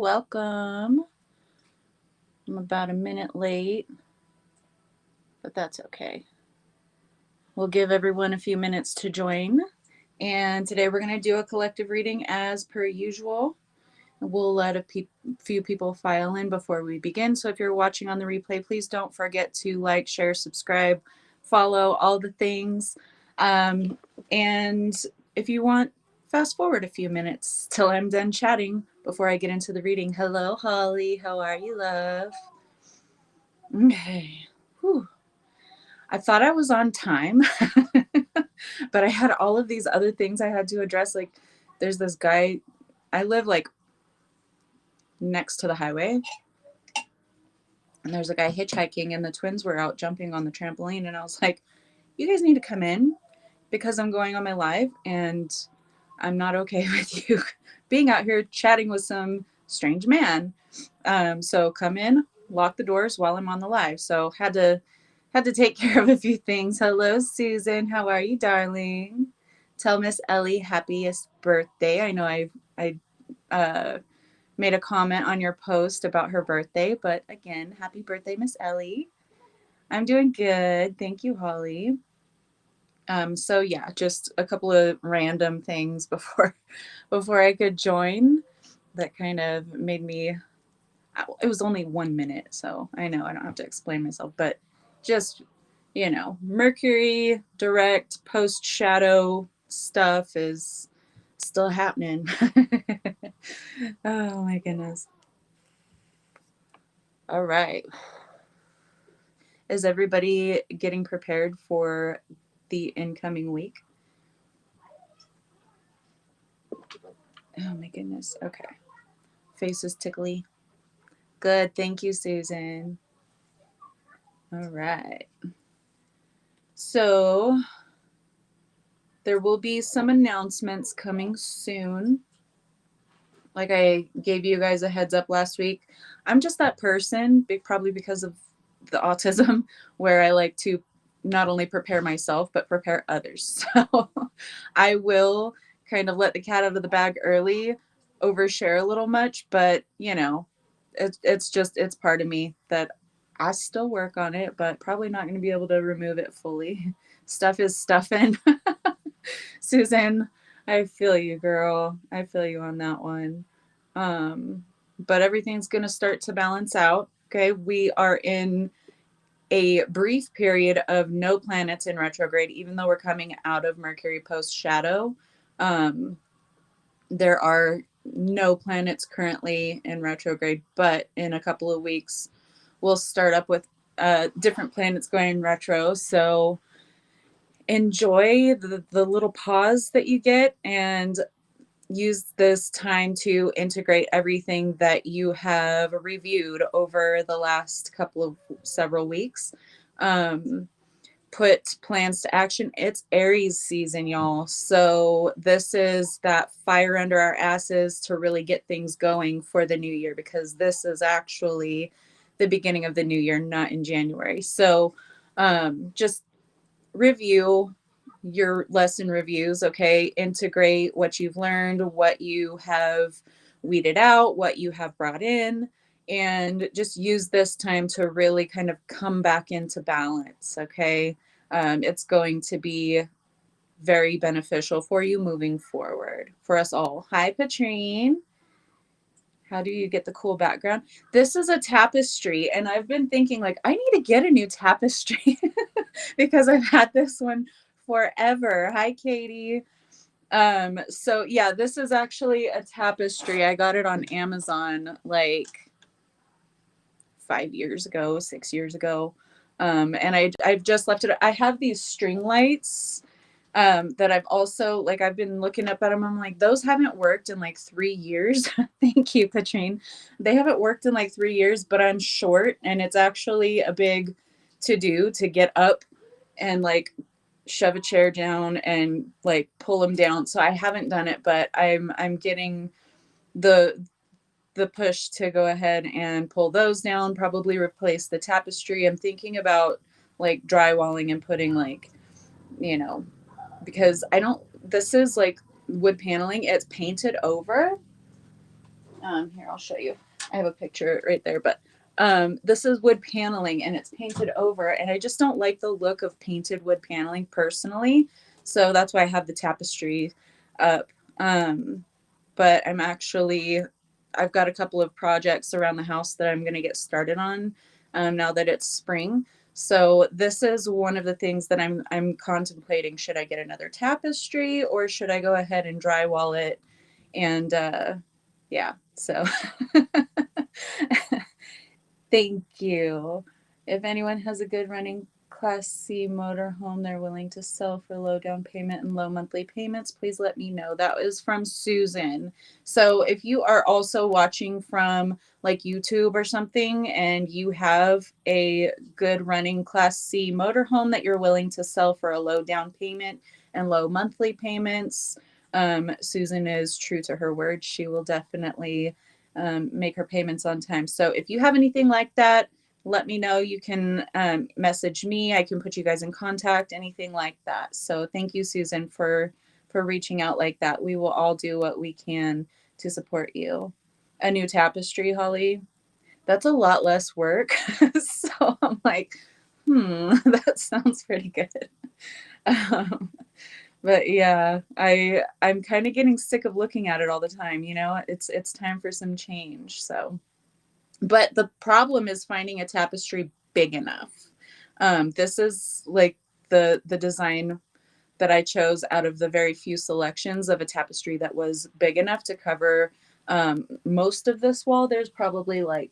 Welcome. I'm about a minute late, but that's okay. We'll give everyone a few minutes to join. And today we're going to do a collective reading as per usual. We'll let a few people file in before we begin. So if you're watching on the replay, please don't forget to like, share, subscribe, follow, all the things. And if you want, fast forward a few minutes till I'm done chatting before I get into the reading. Hello, Holly. How are you, love? Okay. Whew. I thought I was on time, but I had all of these other things I had to address. Like, there's this guy, I live like next to the highway, and there's a guy hitchhiking, and the twins were out jumping on the trampoline. And I was like, you guys need to come in because I'm going on my live, and I'm not okay with you being out here chatting with some strange man. So come in, lock the doors while I'm on the live. So had to take care of a few things. Hello, Susan. How are you, darling? Tell Miss Ellie happiest birthday. I know I made a comment on your post about her birthday, but again, happy birthday, Miss Ellie. I'm doing good. Thank you, Holly. So yeah, just a couple of random things before I could join that kind of made me, it was only 1 minute, so I know I don't have to explain myself, but just, Mercury direct post shadow stuff is still happening. Oh my goodness. All right. Is everybody getting prepared for the incoming week? Oh my goodness. Okay. Face is tickly. Good. Thank you, Susan. All right. So there will be some announcements coming soon. Like I gave you guys a heads up last week. I'm just that person, probably because of the autism, where I like to not only prepare myself, but prepare others. So I will kind of let the cat out of the bag early, overshare a little much, but it's part of me that I still work on it, but probably not going to be able to remove it fully. Stuff is stuffing. Susan, I feel you, girl. I feel you on that one. But everything's going to start to balance out. Okay. We are in a brief period of no planets in retrograde, even though we're coming out of Mercury post shadow. There are no planets currently in retrograde, but in a couple of weeks, we'll start up with different planets going retro. So enjoy the little pause that you get and use this time to integrate everything that you have reviewed over the last several weeks. Put plans to action. It's Aries season, y'all. So this is that fire under our asses to really get things going for the new year, because this is actually the beginning of the new year, not in January. So just review your lesson reviews, okay? Integrate what you've learned, what you have weeded out, what you have brought in, and just use this time to really kind of come back into balance, okay? It's going to be very beneficial for you moving forward, for us all. Hi, Patrine. How do you get the cool background? This is a tapestry, and I've been thinking, like, I need to get a new tapestry because I've had this one forever. Hi, Katie. So yeah, this is actually a tapestry. I got it on Amazon like 5 years ago, 6 years ago. And I've just left it. I have these string lights that I've also, like, I've been looking up at them. I'm like, those haven't worked in like 3 years. Thank you, Patrine. They haven't worked in like 3 years, but I'm short, and it's actually a big to do to get up and like shove a chair down and like pull them down. So I haven't done it, but I'm getting the push to go ahead and pull those down, probably replace the tapestry. I'm thinking about like drywalling and putting like, because this is like wood paneling. It's painted over, Here, I'll show you. I have a picture right there, but this is wood paneling and it's painted over, and I just don't like the look of painted wood paneling personally. So that's why I have the tapestry up. But I've got a couple of projects around the house that I'm going to get started on now that it's spring. So this is one of the things that I'm contemplating. Should I get another tapestry or should I go ahead and drywall it? And yeah, so thank you. If anyone has a good running Class C motorhome they're willing to sell for low down payment and low monthly payments, please let me know. That is from Susan. So if you are also watching from like YouTube or something and you have a good running Class C motorhome that you're willing to sell for a low down payment and low monthly payments, Susan is true to her word. She will definitely make her payments on time. So if you have anything like that, let me know. You can message me. I can put you guys in contact, anything like that. So thank you, Susan, for reaching out like that. We will all do what we can to support you. A new tapestry, Holly. That's a lot less work. So I'm like, that sounds pretty good. Um, but yeah, I'm kind of getting sick of looking at it all the time. You know, it's time for some change. So, but the problem is finding a tapestry big enough. This is like the design that I chose out of the very few selections of a tapestry that was big enough to cover most of this wall. There's probably like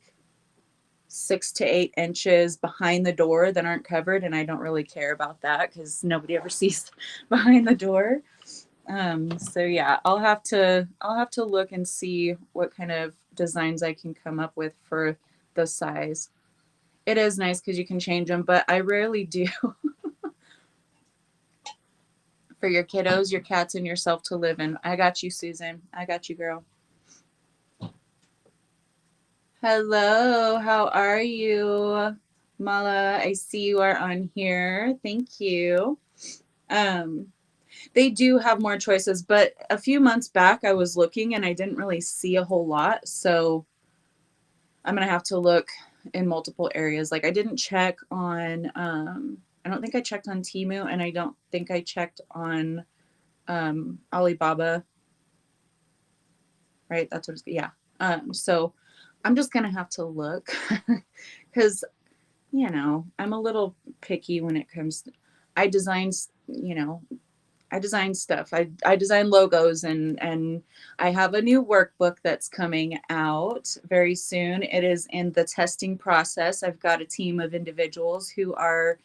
6 to 8 inches behind the door that aren't covered, and I don't really care about that because nobody ever sees behind the door. So yeah, I'll have to look and see what kind of designs I can come up with for the size. It is nice because you can change them, but I rarely do. For your kiddos, your cats, and yourself to live in. I got you, Susan. I got you, girl. Hello, how are you? Mala, I see you are on here. Thank you. Um, they do have more choices, but a few months back I was looking and I didn't really see a whole lot. So I'm gonna have to look in multiple areas. Like I didn't check on I don't think I checked on Temu and I don't think I checked on Alibaba, right? That's what it's, yeah. So I'm just gonna have to look because I'm a little picky when it comes to, I design, you know, I design stuff. I design logos and I have a new workbook that's coming out very soon. It is in the testing process. I've got a team of individuals who are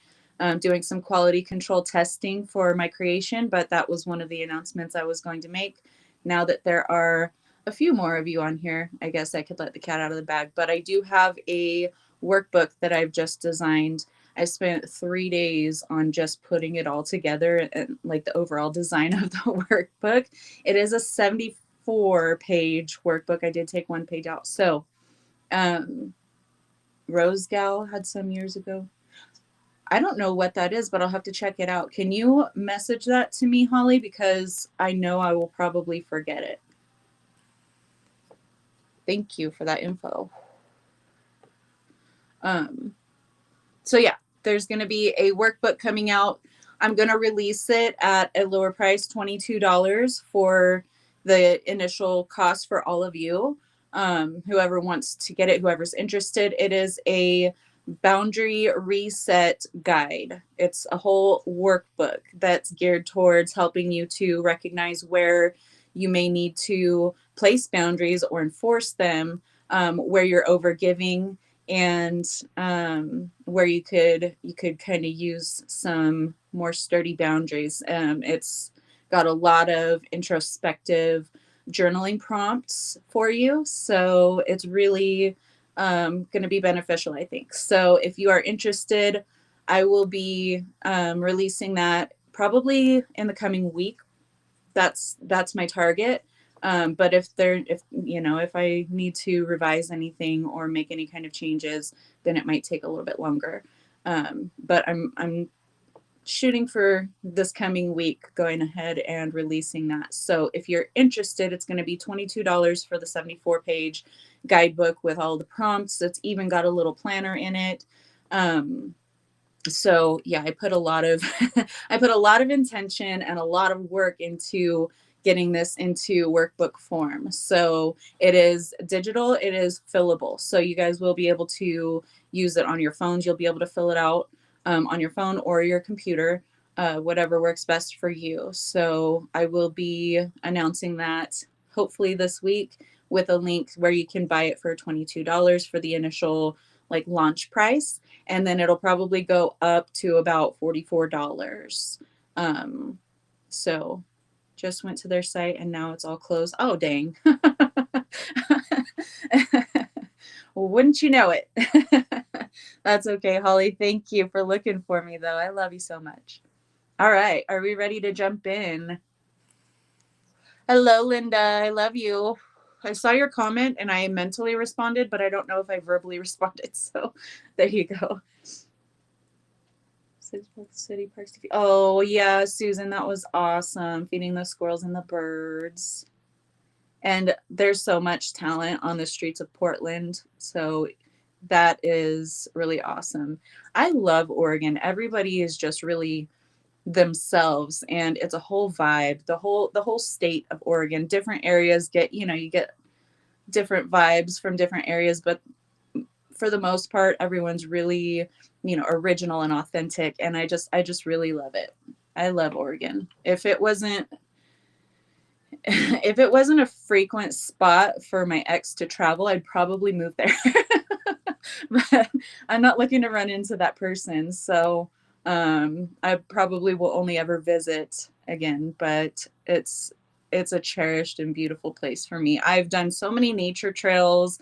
doing some quality control testing for my creation, but that was one of the announcements I was going to make. Now that there are a few more of you on here, I guess I could let the cat out of the bag, but I do have a workbook that I've just designed. I spent 3 days on just putting it all together and like the overall design of the workbook. It is a 74-page workbook. I did take one page out. So, Rose Gal had some years ago. I don't know what that is, but I'll have to check it out. Can you message that to me, Holly? Because I know I will probably forget it. Thank you for that info. So yeah, there's going to be a workbook coming out. I'm going to release it at a lower price, $22 for the initial cost for all of you. Whoever wants to get it, whoever's interested, it is a boundary reset guide. It's a whole workbook that's geared towards helping you to recognize where you may need to place boundaries or enforce them, where you're overgiving, and where you could kind of use some more sturdy boundaries. It's got a lot of introspective journaling prompts for you, so it's really going to be beneficial, I think. So if you are interested, I will be releasing that probably in the coming week. That's my target. But if I need to revise anything or make any kind of changes, then it might take a little bit longer. But I'm shooting for this coming week, going ahead and releasing that. So if you're interested, it's going to be $22 for the 74-page guidebook with all the prompts. It's even got a little planner in it. So yeah, I put a lot of I put a lot of intention and a lot of work into getting this into workbook form. So it is digital, it is fillable. So you guys will be able to use it on your phones. You'll be able to fill it out on your phone or your computer, whatever works best for you. So I will be announcing that hopefully this week with a link where you can buy it for $22 for the initial like launch price, and then it'll probably go up to about $44. So just went to their site and now it's all closed. Oh, dang. Well, wouldn't you know it? That's okay, Holly. Thank you for looking for me, though. I love you so much. All right. Are we ready to jump in? Hello, Linda. I love you. I saw your comment and I mentally responded, but I don't know if I verbally responded. So there you go. City Parks. Oh, yeah, Susan, that was awesome. Feeding the squirrels and the birds. And there's so much talent on the streets of Portland. So that is really awesome. I love Oregon. Everybody is just really themselves and it's a whole vibe. The whole state of Oregon. Different areas get, you get different vibes from different areas, but for the most part, everyone's really, original and authentic. And I just really love it. I love Oregon. If it wasn't a frequent spot for my ex to travel, I'd probably move there. But I'm not looking to run into that person. So I probably will only ever visit again, but it's a cherished and beautiful place for me. I've done so many nature trails.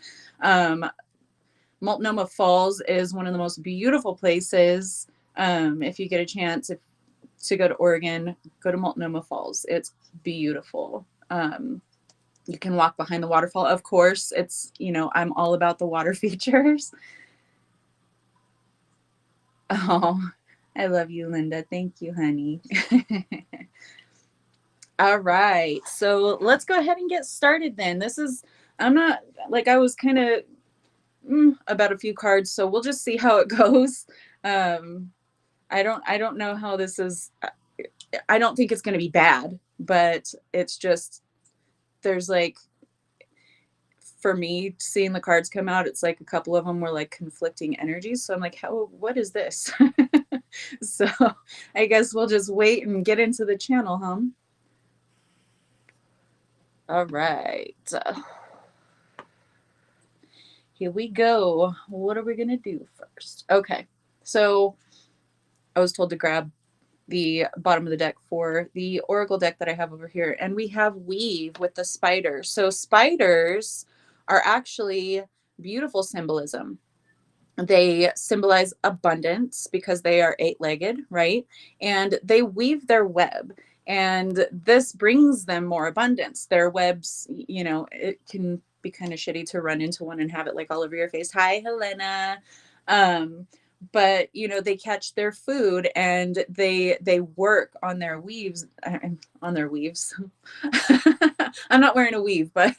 Multnomah Falls is one of the most beautiful places. If you get a chance to go to Oregon, go to Multnomah Falls. It's beautiful. You can walk behind the waterfall. Of course, it's, I'm all about the water features. Oh, I love you, Linda. Thank you, honey. All right. So let's go ahead and get started then. I'm not like I was kind of about a few cards, so we'll just see how it goes. I don't know how this is. I don't think it's going to be bad, but it's just, there's like, for me, seeing the cards come out, it's like a couple of them were like conflicting energies. So I'm like, what is this? So I guess we'll just wait and get into the channel, huh? All right. Here we go. What are we going to do first? Okay. So I was told to grab the bottom of the deck for the Oracle deck that I have over here. And we have Weave with the spider. So spiders are actually beautiful symbolism. They symbolize abundance because they are 8-legged, right? And they weave their web. And this brings them more abundance. Their webs, it can be kind of shitty to run into one and have it like all over your face. Hi, Helena. But they catch their food and they work on their weaves. On their weaves. I'm not wearing a weave, but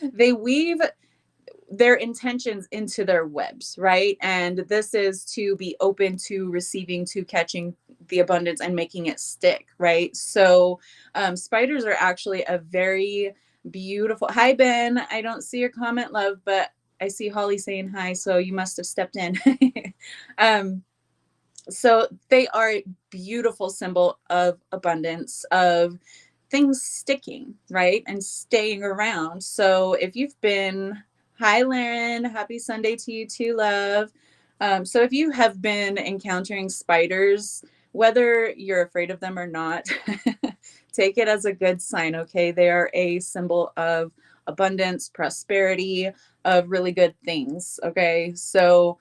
they weave their intentions into their webs, right? And this is to be open to receiving, to catching the abundance and making it stick, right? So spiders are actually a very beautiful. Hi, Ben. I don't see your comment, love, but I see Holly saying hi, so you must have stepped in. So they are a beautiful symbol of abundance, of things sticking, right? And staying around. So if you've been, hi, Laren, happy Sunday to you too, love. So if you have been encountering spiders, whether you're afraid of them or not, take it as a good sign, okay? They are a symbol of abundance, prosperity, of really good things, okay? So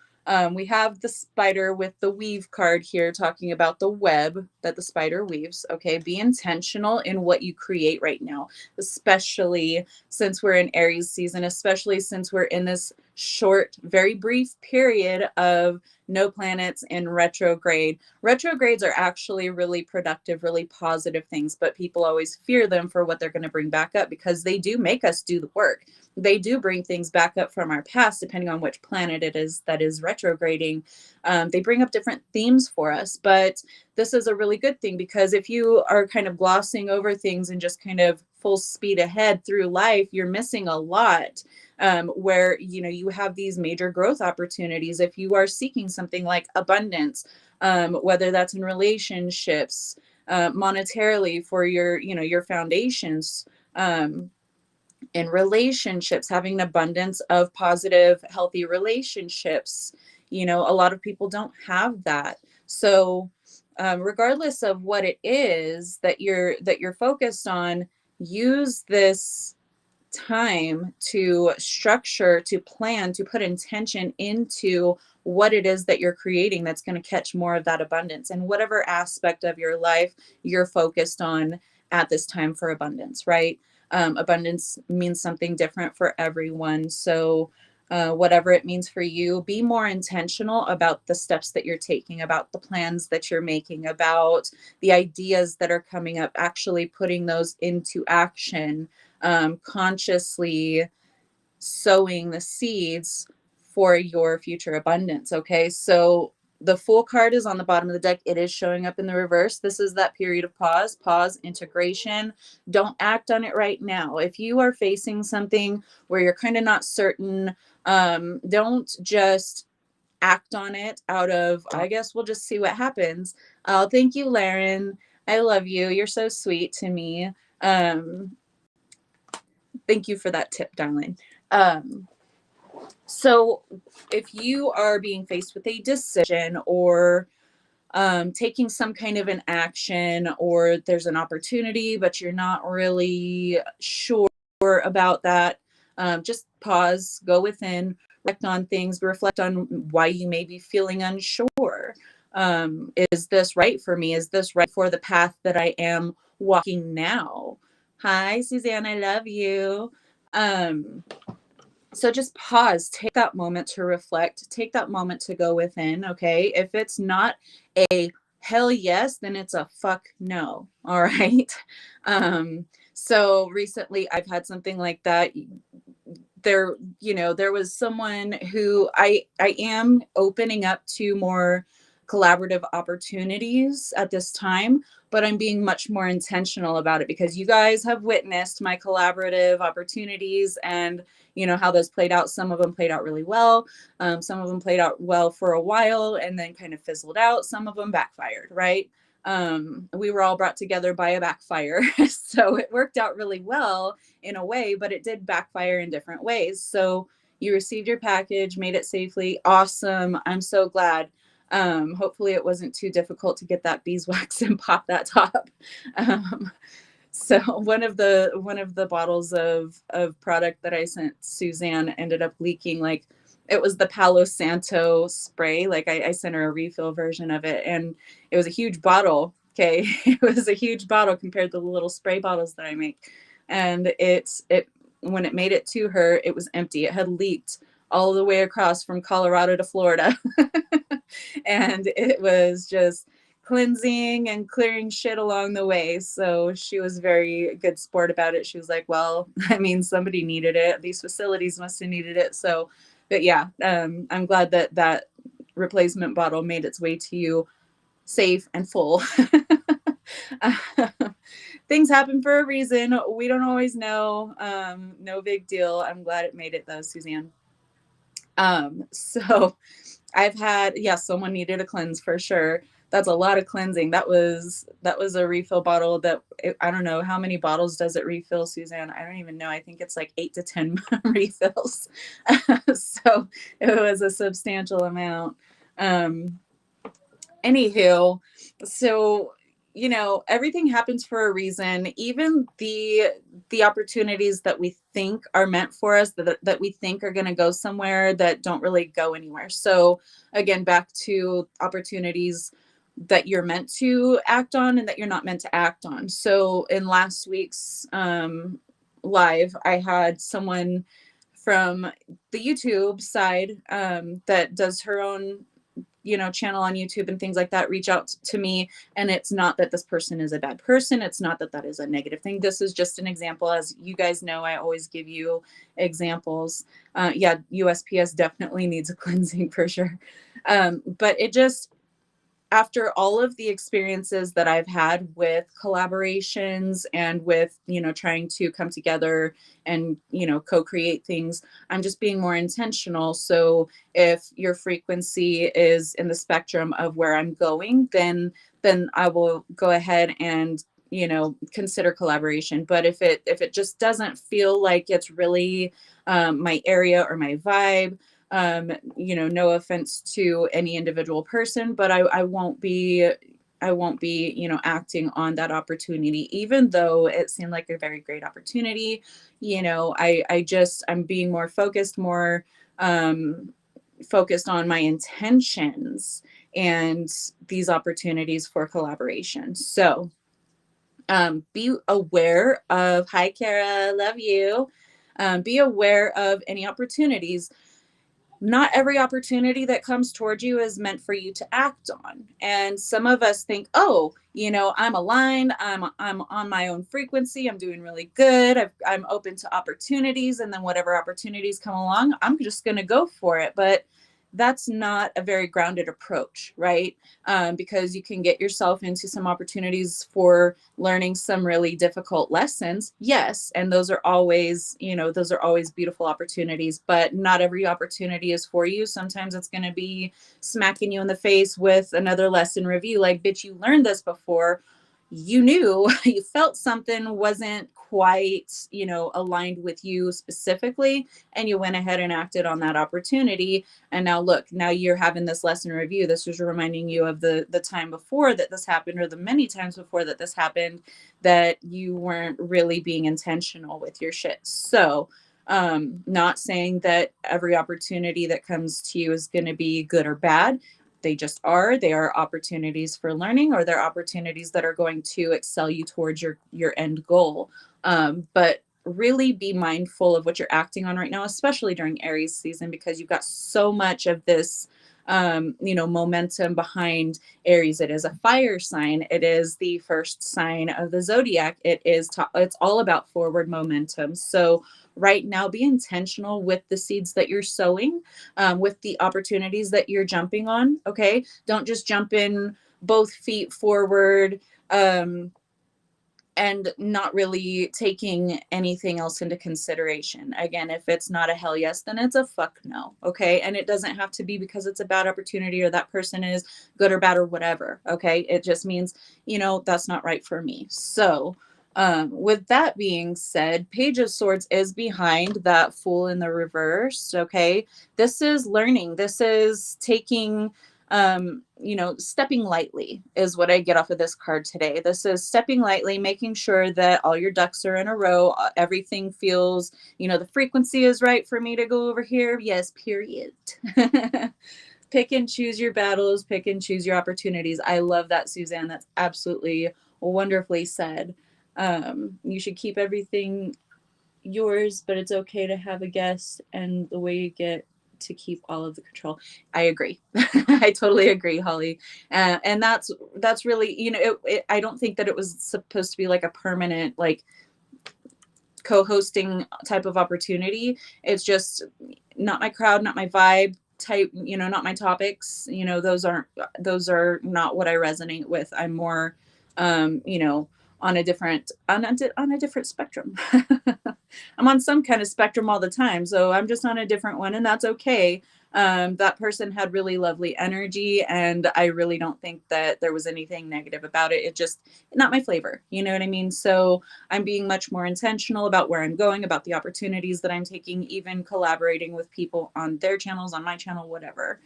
we have the spider with the weave card here talking about the web that the spider weaves, okay? Be intentional in what you create right now, especially since we're in Aries season, especially since we're in this short, very brief period of no planets in retrograde. Retrogrades are actually really productive, really positive things, but people always fear them for what they're going to bring back up, because they do make us do the work. They do bring things back up from our past, depending on which planet it is that is retrograding. They bring up different themes for us, but this is a really good thing, because if you are kind of glossing over things and just kind of full speed ahead through life, you're missing a lot. Where you have these major growth opportunities if you are seeking something like abundance, whether that's in relationships, monetarily for your foundations, in relationships, having an abundance of positive, healthy relationships. A lot of people don't have that. So regardless of what it is that you're focused on, use this time to structure, to plan, to put intention into what it is that you're creating that's going to catch more of that abundance, and whatever aspect of your life you're focused on at this time for abundance, right? Abundance means something different for everyone. So whatever it means for you, be more intentional about the steps that you're taking, about the plans that you're making, about the ideas that are coming up, actually putting those into action, consciously sowing the seeds for your future abundance. Okay, so the Fool card is on the bottom of the deck. It is showing up in the reverse. This is that period of pause, integration. Don't act on it right now. If you are facing something where you're kind of not certain, don't just act on it out of, I guess we'll just see what happens. Oh, thank you, Laren. I love you. You're so sweet to me. Thank you for that tip, darling. So if you are being faced with a decision, or taking some kind of an action, or there's an opportunity, but you're not really sure about that, just pause, go within, reflect on things, reflect on why you may be feeling unsure. Is this right for me? Is this right for the path that I am walking now? Hi, Suzanne, I love you. So just pause, take that moment to reflect, take that moment to go within. Okay, if it's not a hell yes, then it's a fuck no. All right. So recently I've had something like that. There was someone who I am opening up to more collaborative opportunities at this time, but I'm being much more intentional about it, because you guys have witnessed my collaborative opportunities, and how those played out. Some of them played out really well. Some of them played out well for a while and then kind of fizzled out. Some of them backfired, right? We were all brought together by a backfire. So it worked out really well in a way, but it did backfire in different ways. So you received your package, made it safely. Awesome. I'm so glad. Hopefully it wasn't too difficult to get that beeswax and pop that top. So one of the bottles of product that I sent Suzanne ended up leaking. Like, it was the Palo Santo spray. Like, I sent her a refill version of it, and it was a huge bottle. Okay. It was a huge bottle compared to the little spray bottles that I make. And it when it made it to her, it was empty. It had leaked all the way across from Colorado to Florida. And it was just cleansing and clearing shit along the way. So she was very good sport about it. She was like, well, I mean, somebody needed it. These facilities must have needed it. So, but yeah, I'm glad that replacement bottle made its way to you safe and full. Things happen for a reason. We don't always know. No big deal. I'm glad it made it though, Suzanne. So I've had, someone needed a cleanse for sure. That's a lot of cleansing. That was a refill bottle that I don't know how many bottles does it refill, Suzanne. I don't even know. I think it's like 8 to 10 refills. So it was a substantial amount. Anywho, so everything happens for a reason. Even the opportunities that we think are meant for us, that we think are going to go somewhere, that don't really go anywhere. So again, back to opportunities that you're meant to act on and that you're not meant to act on. So in last week's live, I had someone from the YouTube side that does her own, channel on YouTube and things like that, reach out to me. And it's not that this person is a bad person. It's not that that is a negative thing. This is just an example. As you guys know, I always give you examples. Yeah, USPS definitely needs a cleansing for sure. But it just, after all of the experiences that I've had with collaborations and with, trying to come together and, co-create things, I'm just being more intentional. So if your frequency is in the spectrum of where I'm going, then I will go ahead and, consider collaboration. But if it just doesn't feel like it's really my area or my vibe, no offense to any individual person, but I won't be, acting on that opportunity, even though it seemed like a very great opportunity. I'm being more focused, focused on my intentions and these opportunities for collaboration. So, be aware of, hi, Kara, love you. Be aware of any opportunities. Not every opportunity that comes towards you is meant for you to act on. And some of us think, oh, I'm aligned, I'm on my own frequency, I'm doing really good, I'm open to opportunities, and then whatever opportunities come along, I'm just going to go for it. But that's not a very grounded approach, right? Because you can get yourself into some opportunities for learning some really difficult lessons. Yes, and those are always beautiful opportunities, but not every opportunity is for you. Sometimes it's going to be smacking you in the face with another lesson review, like, bitch, you learned this before. You knew, you felt something wasn't quite, aligned with you specifically, and you went ahead and acted on that opportunity. And now look, now you're having this lesson review. This was reminding you of the time before that this happened, or the many times before that this happened, that you weren't really being intentional with your shit. So, not saying that every opportunity that comes to you is going to be good or bad. They are opportunities for learning, or they're opportunities that are going to excel you towards your end goal. But really be mindful of what you're acting on right now, especially during Aries season, because you've got so much of this momentum behind Aries. It is a fire sign. It is the first sign of the zodiac. It's all about forward momentum. So right now, be intentional with the seeds that you're sowing, with the opportunities that you're jumping on. Okay, don't just jump in both feet forward, and not really taking anything else into consideration. Again, if it's not a hell yes, then it's a fuck no. Okay. And it doesn't have to be because it's a bad opportunity or that person is good or bad or whatever. Okay. It just means, that's not right for me. So, with that being said, Page of Swords is behind that Fool in the reverse. Okay. This is learning. This is taking, stepping lightly is what I get off of this card today. This is stepping lightly, making sure that all your ducks are in a row. Everything feels, the frequency is right for me to go over here. Yes, period. Pick and choose your battles, pick and choose your opportunities. I love that, Suzanne. That's absolutely wonderfully said. You should keep everything yours, but it's okay to have a guess, and the way you get to keep all of the control. I agree. I totally agree, Holly. And that's really, I don't think that it was supposed to be like a permanent, like, co-hosting type of opportunity. It's just not my crowd, not my vibe type, not my topics. Those are not what I resonate with. I'm more, on a different spectrum. I'm on some kind of spectrum all the time, so I'm just on a different one, and that's okay. That person had really lovely energy, and I really don't think that there was anything negative about it. It just not my flavor. You know what I mean? So I'm being much more intentional about where I'm going, about the opportunities that I'm taking, even collaborating with people on their channels, on my channel, whatever.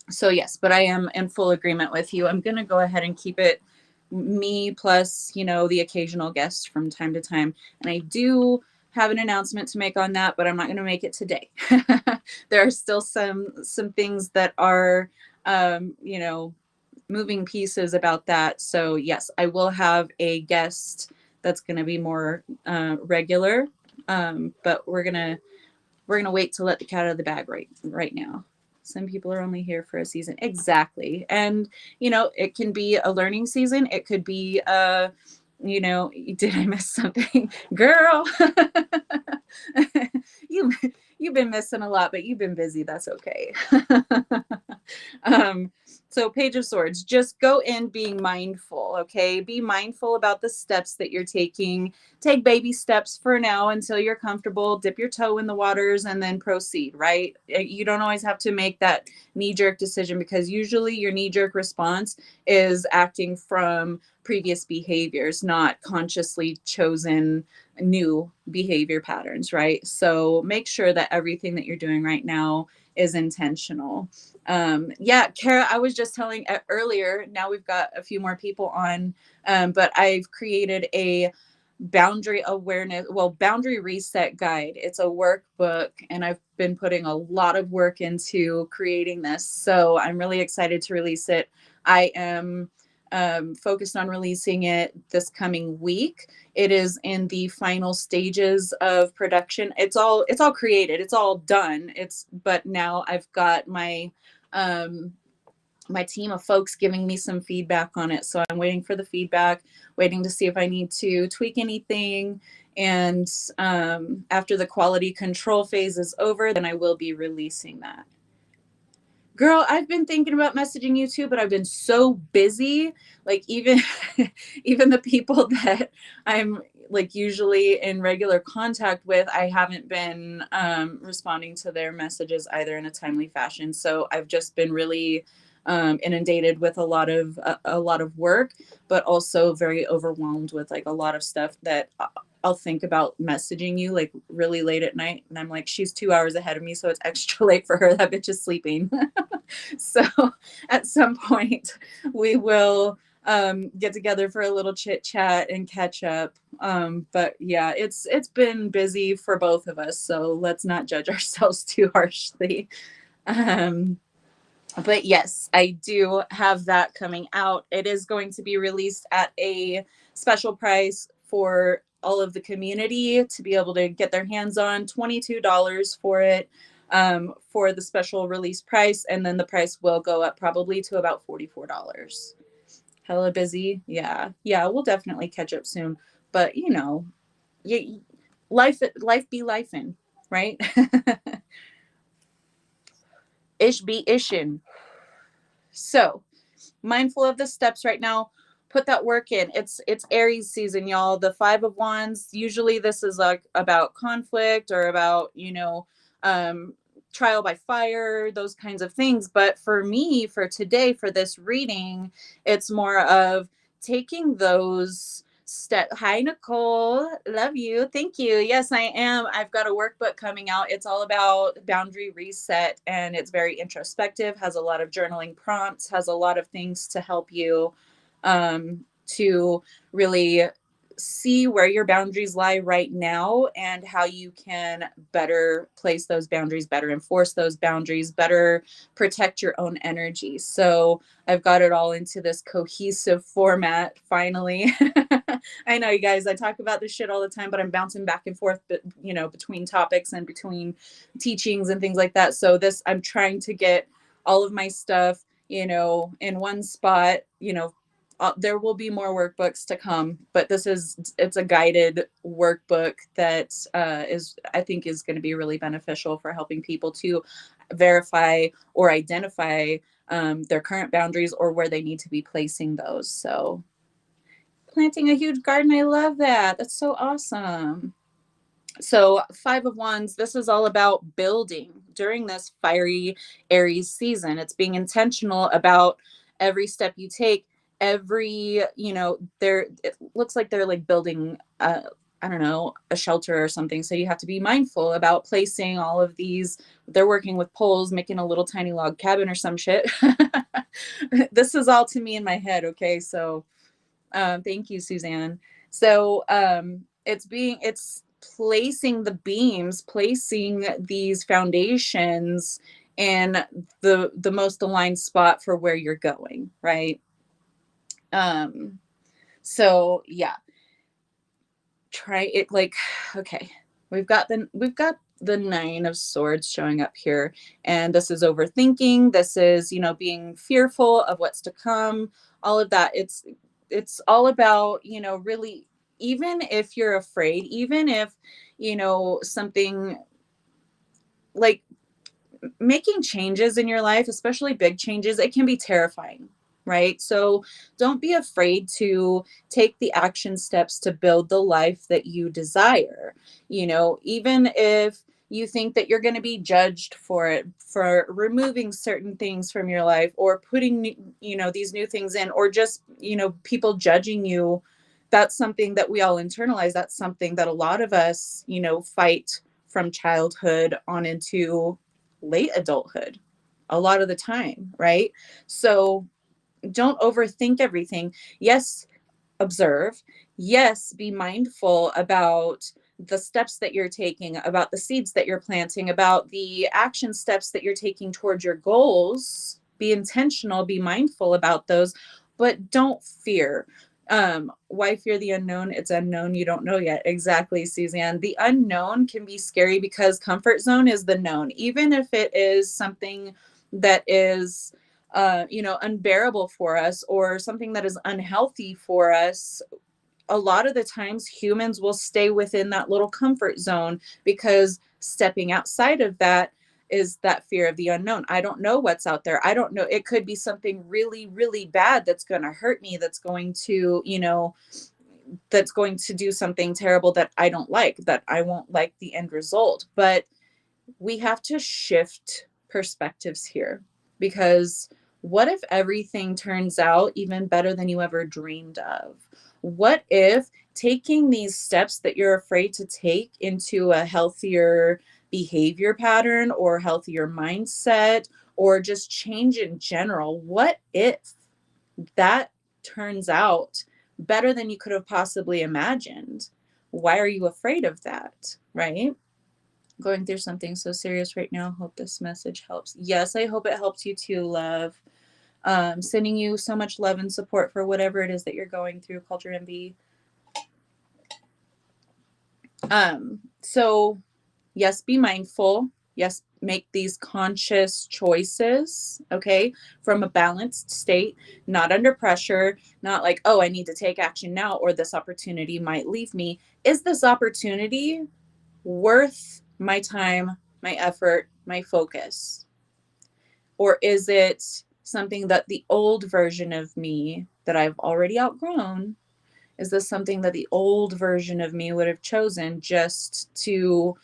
So yes, but I am in full agreement with you. I'm going to go ahead and keep it me plus, the occasional guest from time to time. And I do have an announcement to make on that, but I'm not going to make it today. There are still some things that are, moving pieces about that. So yes, I will have a guest that's going to be more regular. But we're gonna wait to let the cat out of the bag right now. Some people are only here for a season. Exactly. And it can be a learning season. It could be did I miss something? Girl. you you've been missing a lot, but you've been busy. That's okay. um, so Page of Swords, just go in being mindful, okay? Be mindful about the steps that you're taking. Take baby steps for now until you're comfortable. Dip your toe in the waters and then proceed, right? You don't always have to make that knee-jerk decision, because usually your knee-jerk response is acting from previous behaviors, not consciously chosen new behavior patterns, right? So make sure that everything that you're doing right now is intentional. Yeah, Kara, I was just telling earlier, now we've got a few more people on, but I've created a boundary reset guide. It's a workbook, and I've been putting a lot of work into creating this. So I'm really excited to release it. I am focused on releasing it this coming week. It is in the final stages of production. It's all created. It's all done. But now I've got my team of folks giving me some feedback on it. So I'm waiting for the feedback, waiting to see if I need to tweak anything. And after the quality control phase is over, then I will be releasing that. Girl, I've been thinking about messaging you too, but I've been so busy. Like even even the people that I'm like usually in regular contact with, I haven't been responding to their messages either in a timely fashion. So I've just been really inundated with a lot of work, but also very overwhelmed with like a lot of stuff that I'll think about messaging you like really late at night, and I'm like, she's 2 hours ahead of me, so it's extra late for her. That bitch is sleeping. So at some point we will get together for a little chit chat and catch up. But yeah, it's been busy for both of us, so let's not judge ourselves too harshly. Um, but yes, I do have that coming out. It is going to be released at a special price for all of the community to be able to get their hands on. $22 for it, for the special release price. And then the price will go up probably to about $44. Hella busy. Yeah. Yeah. We'll definitely catch up soon. But you, life be lifing, right? Ish be ishin'. So mindful of the steps right now. Put that work in. It's Aries season, y'all. The 5 of Wands, usually this is like about conflict or about um trial by fire, those kinds of things. But for me, for today, for this reading, it's more of taking those step. Hi Nicole, love you, thank you. Yes, I am. I've got a workbook coming out. It's all about boundary reset, and it's very introspective, has a lot of journaling prompts, has a lot of things to help you to really see where your boundaries lie right now and how you can better place those boundaries, better enforce those boundaries, better protect your own energy. So I've got it all into this cohesive format finally. I know, you guys, I talk about this shit all the time, but I'm bouncing back and forth, between topics and between teachings and things like that. So I'm trying to get all of my stuff, in one spot. There will be more workbooks to come, but it's a guided workbook that I think is going to be really beneficial for helping people to verify or identify their current boundaries or where they need to be placing those. So planting a huge garden, I love that. That's so awesome. So 5 of Wands, this is all about building during this fiery Aries season. It's being intentional about every step you take. It looks like they're like building, I don't know, a shelter or something. So you have to be mindful about placing all of these. They're working with poles, making a little tiny log cabin or some shit. This is all to me in my head. Okay. So thank you, Suzanne. So it's placing the beams, placing these foundations in the most aligned spot for where you're going, right? So yeah, try it like, okay. We've got the Nine of Swords showing up here, and this is overthinking. This is, being fearful of what's to come. All of that. It's all about, really, even if you're afraid, even if, something like making changes in your life, especially big changes, it can be terrifying, right? So don't be afraid to take the action steps to build the life that you desire. Even if you think that you're going to be judged for it, for removing certain things from your life or putting, these new things in, or just, people judging you. That's something that we all internalize. That's something that a lot of us, fight from childhood on into late adulthood a lot of the time, right? So don't overthink everything. Yes, observe. Yes, be mindful about the steps that you're taking, about the seeds that you're planting, about the action steps that you're taking towards your goals. Be intentional, be mindful about those, but don't fear. Why fear the unknown? It's unknown. You don't know yet. Exactly, Suzanne. The unknown can be scary because comfort zone is the known. Even if it is something that is unbearable for us or something that is unhealthy for us, a lot of the times humans will stay within that little comfort zone because stepping outside of that is that fear of the unknown. I don't know what's out there. I don't know. It could be something really, really bad that's going to hurt me, that's going to do something terrible that I don't like, that I won't like the end result. But we have to shift perspectives here, because what if everything turns out even better than you ever dreamed of? What if taking these steps that you're afraid to take into a healthier behavior pattern or healthier mindset or just change in general, what if that turns out better than you could have possibly imagined? Why are you afraid of that, right? Going through something so serious right now. Hope this message helps. Yes, I hope it helps you too, love. Sending you so much love and support for whatever it is that you're going through, Culture MB. So yes, be mindful. Yes, make these conscious choices, okay, from a balanced state, not under pressure, not like, oh, I need to take action now, or this opportunity might leave me. Is this opportunity worth my time, my effort, my focus? Or is it something that the old version of me that I've already outgrown, is this something that the old version of me would have chosen just to,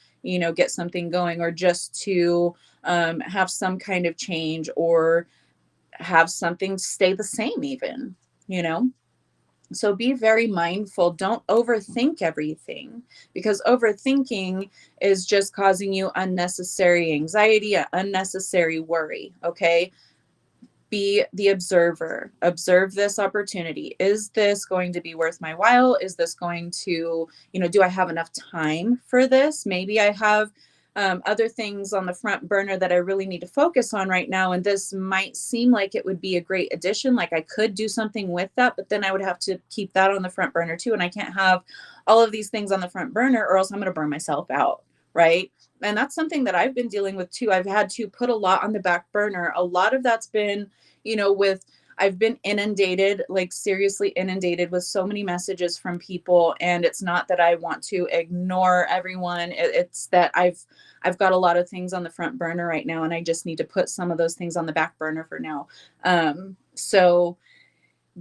get something going, or just to have some kind of change, or have something stay the same even, you know? So be very mindful. Don't overthink everything, because overthinking is just causing you unnecessary anxiety, unnecessary worry. Okay. Be the observer. Observe this opportunity. Is this going to be worth my while? Is this going to, do I have enough time for this? Maybe I have other things on the front burner that I really need to focus on right now. And this might seem like it would be a great addition. Like I could do something with that, but then I would have to keep that on the front burner too. And I can't have all of these things on the front burner, or else I'm going to burn myself out. Right. And that's something that I've been dealing with too. I've had to put a lot on the back burner. A lot of that's been, with I've been inundated, like seriously inundated with so many messages from people. And it's not that I want to ignore everyone. It's that I've got a lot of things on the front burner right now, and I just need to put some of those things on the back burner for now. So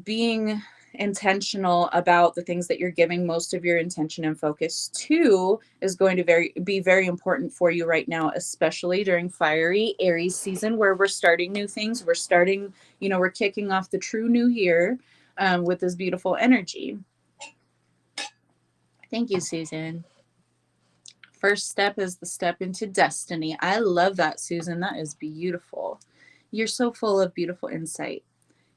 being intentional about the things that you're giving most of your intention and focus to is going to be very important for you right now, especially during fiery Aries season, where we're starting new things. We're starting, we're kicking off the true new year with this beautiful energy. Thank you, Susan. First step is the step into destiny. I love that, Susan. That is beautiful. You're so full of beautiful insight.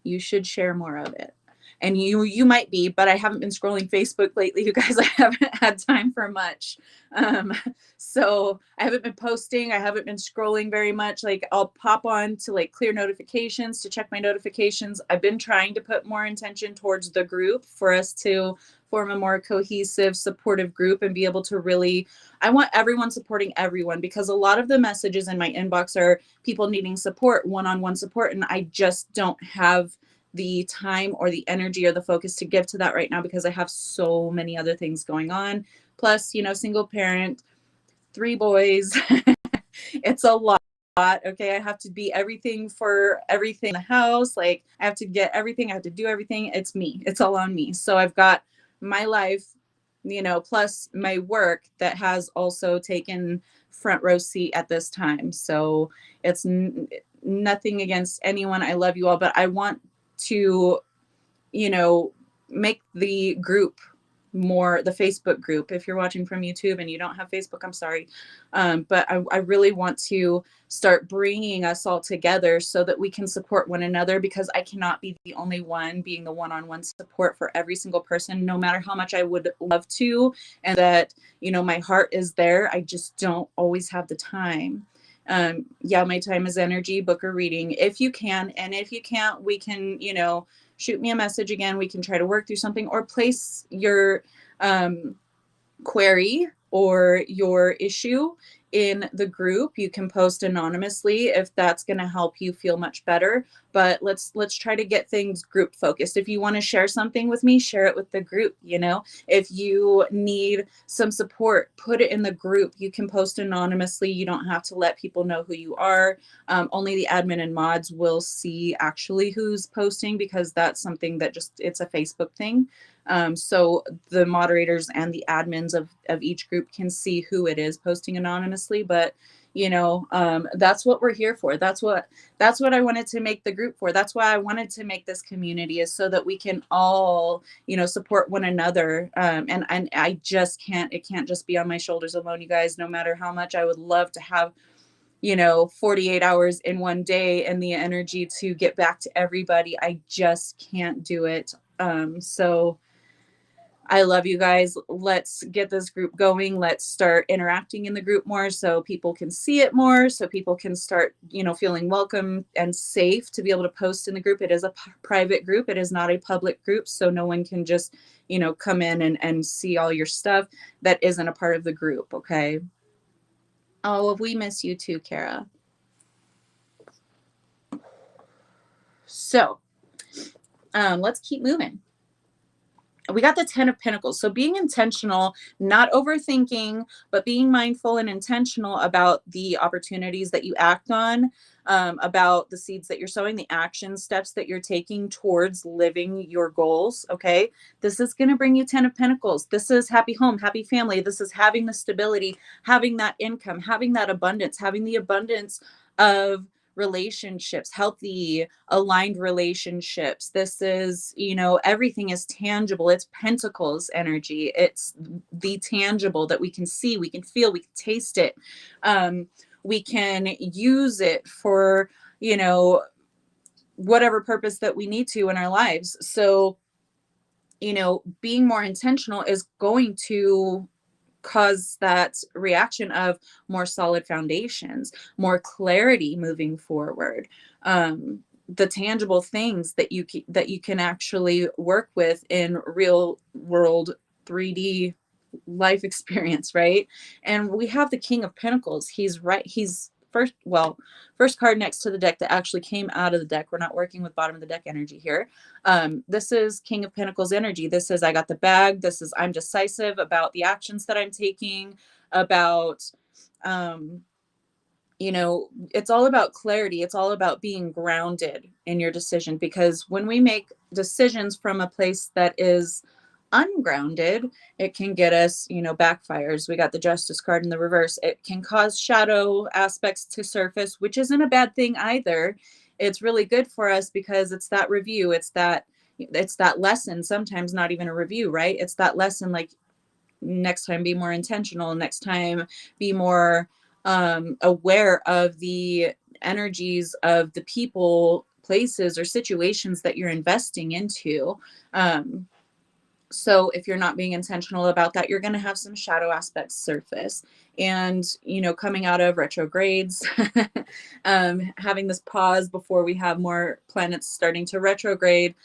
You should share more of it. and you might be, but I haven't been scrolling Facebook lately, you guys. I haven't had time for much. Um, so I haven't been posting. I haven't been scrolling very much. Like I'll pop on to like clear notifications to check my notifications. I've been trying to put more intention towards the group for us to form a more cohesive, supportive group and be able to really, I want everyone supporting everyone, because a lot of the messages in my inbox are people needing support, one-on-one support, and I just don't have the time or the energy or the focus to give to that right now because I have so many other things going on. Plus, single parent, 3 boys. It's a lot. Okay, I have to be everything for everything in the house. Like I have to get everything, I have to do everything. It's me. It's all on me. So I've got my life, plus my work that has also taken front row seat at this time. So it's nothing against anyone. I love you all, but I want to, make the group more, the Facebook group. If you're watching from YouTube and you don't have Facebook, I'm sorry. But I really want to start bringing us all together so that we can support one another, because I cannot be the only one being the one-on-one support for every single person, no matter how much I would love to. And that, my heart is there. I just don't always have the time. Yeah, my time is energy. Book a reading if you can. And if you can't, we can, shoot me a message again. We can try to work through something, or place your query or your issue in the group. You can post anonymously if that's going to help you feel much better. But let's try to get things group focused. If you want to share something with me, share it with the group. If you need some support, put it in the group. You can post anonymously. You don't have to let people know who you are. Only the admin and mods will see actually who's posting, because that's something that it's a Facebook thing. So the moderators and the admins of each group can see who it is posting anonymously. But that's what we're here for. That's what I wanted to make the group for. That's why I wanted to make this community, is so that we can all, support one another. And I just can't, it can't just be on my shoulders alone, you guys. No matter how much I would love to have 48 hours in one day and the energy to get back to everybody, I just can't do it. So I love you guys. Let's get this group going. Let's start interacting in the group more so people can see it more, so people can start, feeling welcome and safe to be able to post in the group. It is a private group. It is not a public group. So no one can just, come in and see all your stuff that isn't a part of the group. Okay. Oh, we miss you too, Kara. So let's keep moving. We got the 10 of Pentacles. So being intentional, not overthinking, but being mindful and intentional about the opportunities that you act on, about the seeds that you're sowing, the action steps that you're taking towards living your goals. Okay. This is going to bring you 10 of Pentacles. This is happy home, happy family. This is having the stability, having that income, having that abundance, having the abundance of relationships, healthy, aligned relationships. This is, everything is tangible. It's Pentacles energy. It's the tangible that we can see, we can feel, we can taste it. We can use it for, whatever purpose that we need to in our lives. So, being more intentional is going to cause that reaction of more solid foundations, more clarity moving forward. The tangible things that you can actually work with in real world 3D life experience, right? And we have the King of Pentacles. He's first card next to the deck that actually came out of the deck. We're not working with bottom of the deck energy here. This is King of Pentacles energy. This is I got the bag. This is I'm decisive about the actions that I'm taking, about it's all about clarity. It's all about being grounded in your decision, because when we make decisions from a place that is ungrounded, it can get us, backfires. We got the Justice card in the reverse. It can cause shadow aspects to surface, which isn't a bad thing either. It's really good for us because it's that review. It's that lesson, sometimes not even a review, right? It's that lesson, like next time be more intentional, next time be more aware of the energies of the people places or situations that you're investing into. Um, so if you're not being intentional about that, you're going to have some shadow aspects surface. And, coming out of retrogrades, having this pause before we have more planets starting to retrograde,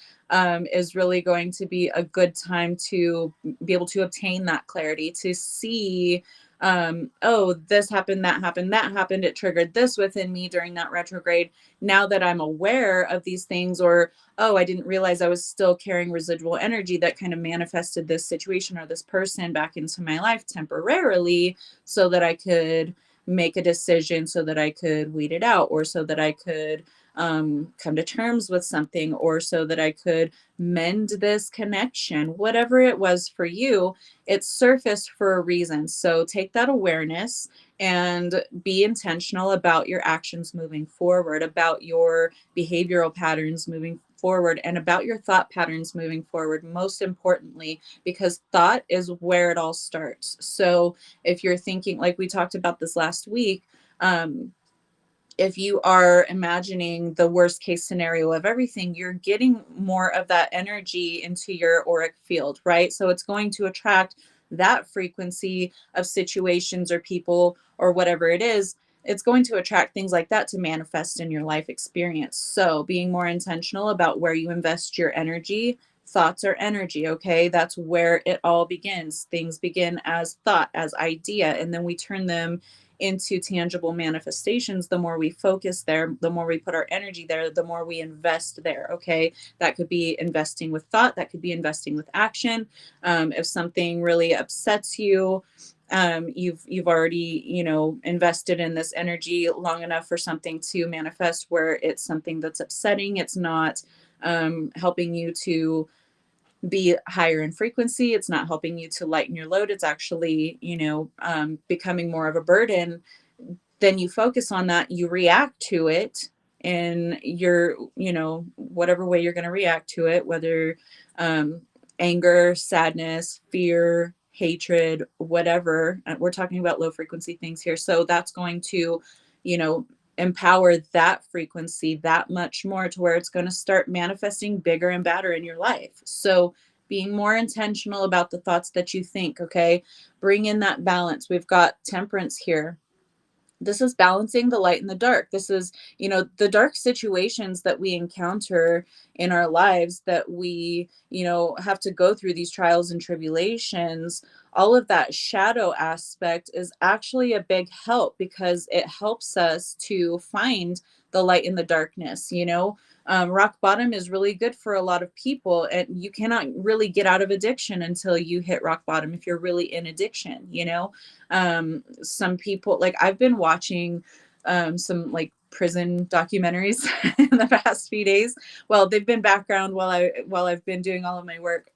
is really going to be a good time to be able to obtain that clarity, to see, oh, this happened, that happened, that happened. It triggered this within me during that retrograde. Now that I'm aware of these things, or oh, I didn't realize I was still carrying residual energy that kind of manifested this situation or this person back into my life temporarily, so that I could make a decision, so that I could weed it out, or so that I could come to terms with something, or so that I could mend this connection. Whatever it was for you, it surfaced for a reason. So take that awareness and be intentional about your actions moving forward, about your behavioral patterns moving forward, and about your thought patterns moving forward, most importantly, because thought is where it all starts. So if you're thinking, like we talked about this last week, if you are imagining the worst case scenario of everything, you're getting more of that energy into your auric field, right? So it's going to attract that frequency of situations or people or whatever it is. It's going to attract things like that to manifest in your life experience. So being more intentional about where you invest your energy. Thoughts are energy, okay? That's where it all begins. Things begin as thought, as idea, and then we turn them into tangible manifestations. The more we focus there, the more we put our energy there, the more we invest there. Okay, that could be investing with thought, that could be investing with action. If something really upsets you, you've already invested in this energy long enough for something to manifest where it's something that's upsetting. It's not helping you to be higher in frequency. It's not helping you to lighten your load. It's actually, becoming more of a burden. Then you focus on that, you react to it in your, whatever way you're going to react to it, whether um, anger, sadness, fear, hatred, whatever. We're talking about low frequency things here. So that's going to, you know, empower that frequency that much more to where it's going to start manifesting bigger and badder in your life. So being more intentional about the thoughts that you think, okay? Bring in that balance. We've got temperance here. This is balancing the light and the dark. This is, the dark situations that we encounter in our lives, that we, have to go through these trials and tribulations. All of that shadow aspect is actually a big help, because it helps us to find the light in the darkness. Rock bottom is really good for a lot of people, and you cannot really get out of addiction until you hit rock bottom if you're really in addiction. Some people, like, I've been watching some like prison documentaries in the past few days. Well, they've been background while I've been doing all of my work.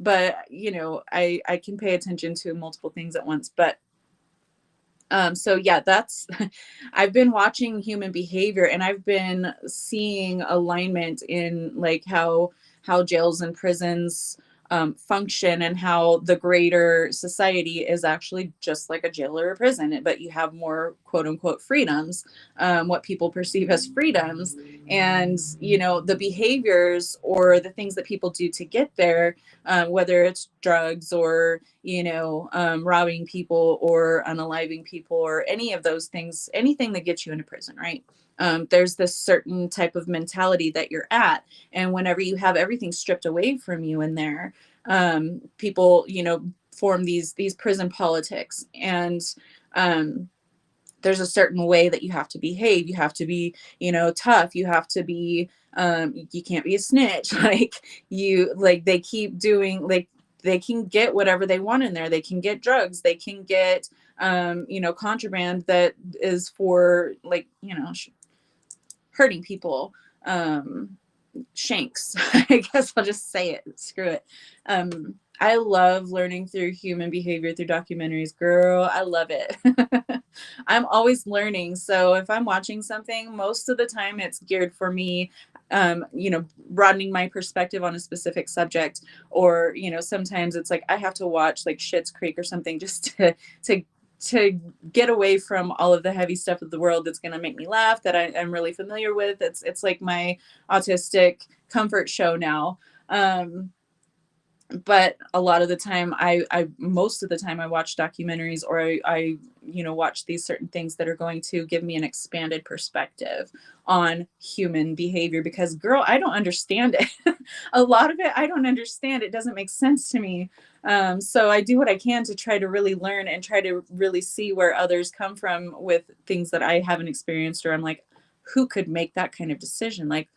But I can pay attention to multiple things at once. But so yeah, that's I've been watching human behavior, and I've been seeing alignment in like how jails and prisons function, and how the greater society is actually just like a jail or a prison, but you have more quote unquote freedoms, what people perceive as freedoms. And the behaviors or the things that people do to get there, whether it's drugs or robbing people or unaliving people or any of those things, anything that gets you into prison, right? There's this certain type of mentality that you're at. And whenever you have everything stripped away from you in there, people, form these prison politics. And there's a certain way that you have to behave. You have to be, tough. You have to be, you can't be a snitch. Like they keep doing, like, they can get whatever they want in there. They can get drugs. They can get, contraband that is for, like, hurting people. Shanks. I guess I'll just say it. Screw it. I love learning through human behavior through documentaries. Girl, I love it. I'm always learning. So if I'm watching something, most of the time it's geared for me, broadening my perspective on a specific subject. Or, sometimes it's like I have to watch like Schitt's Creek or something just to to get away from all of the heavy stuff of the world that's going to make me laugh, that I'm really familiar with. It's like my autistic comfort show now. But a lot of the time I most of the time I watch documentaries, or I watch these certain things that are going to give me an expanded perspective on human behavior, because girl, I don't understand it. A lot of it I don't understand. It doesn't make sense to me. So I do what I can to try to really learn and try to really see where others come from with things that I haven't experienced, or I'm like, who could make that kind of decision? Like,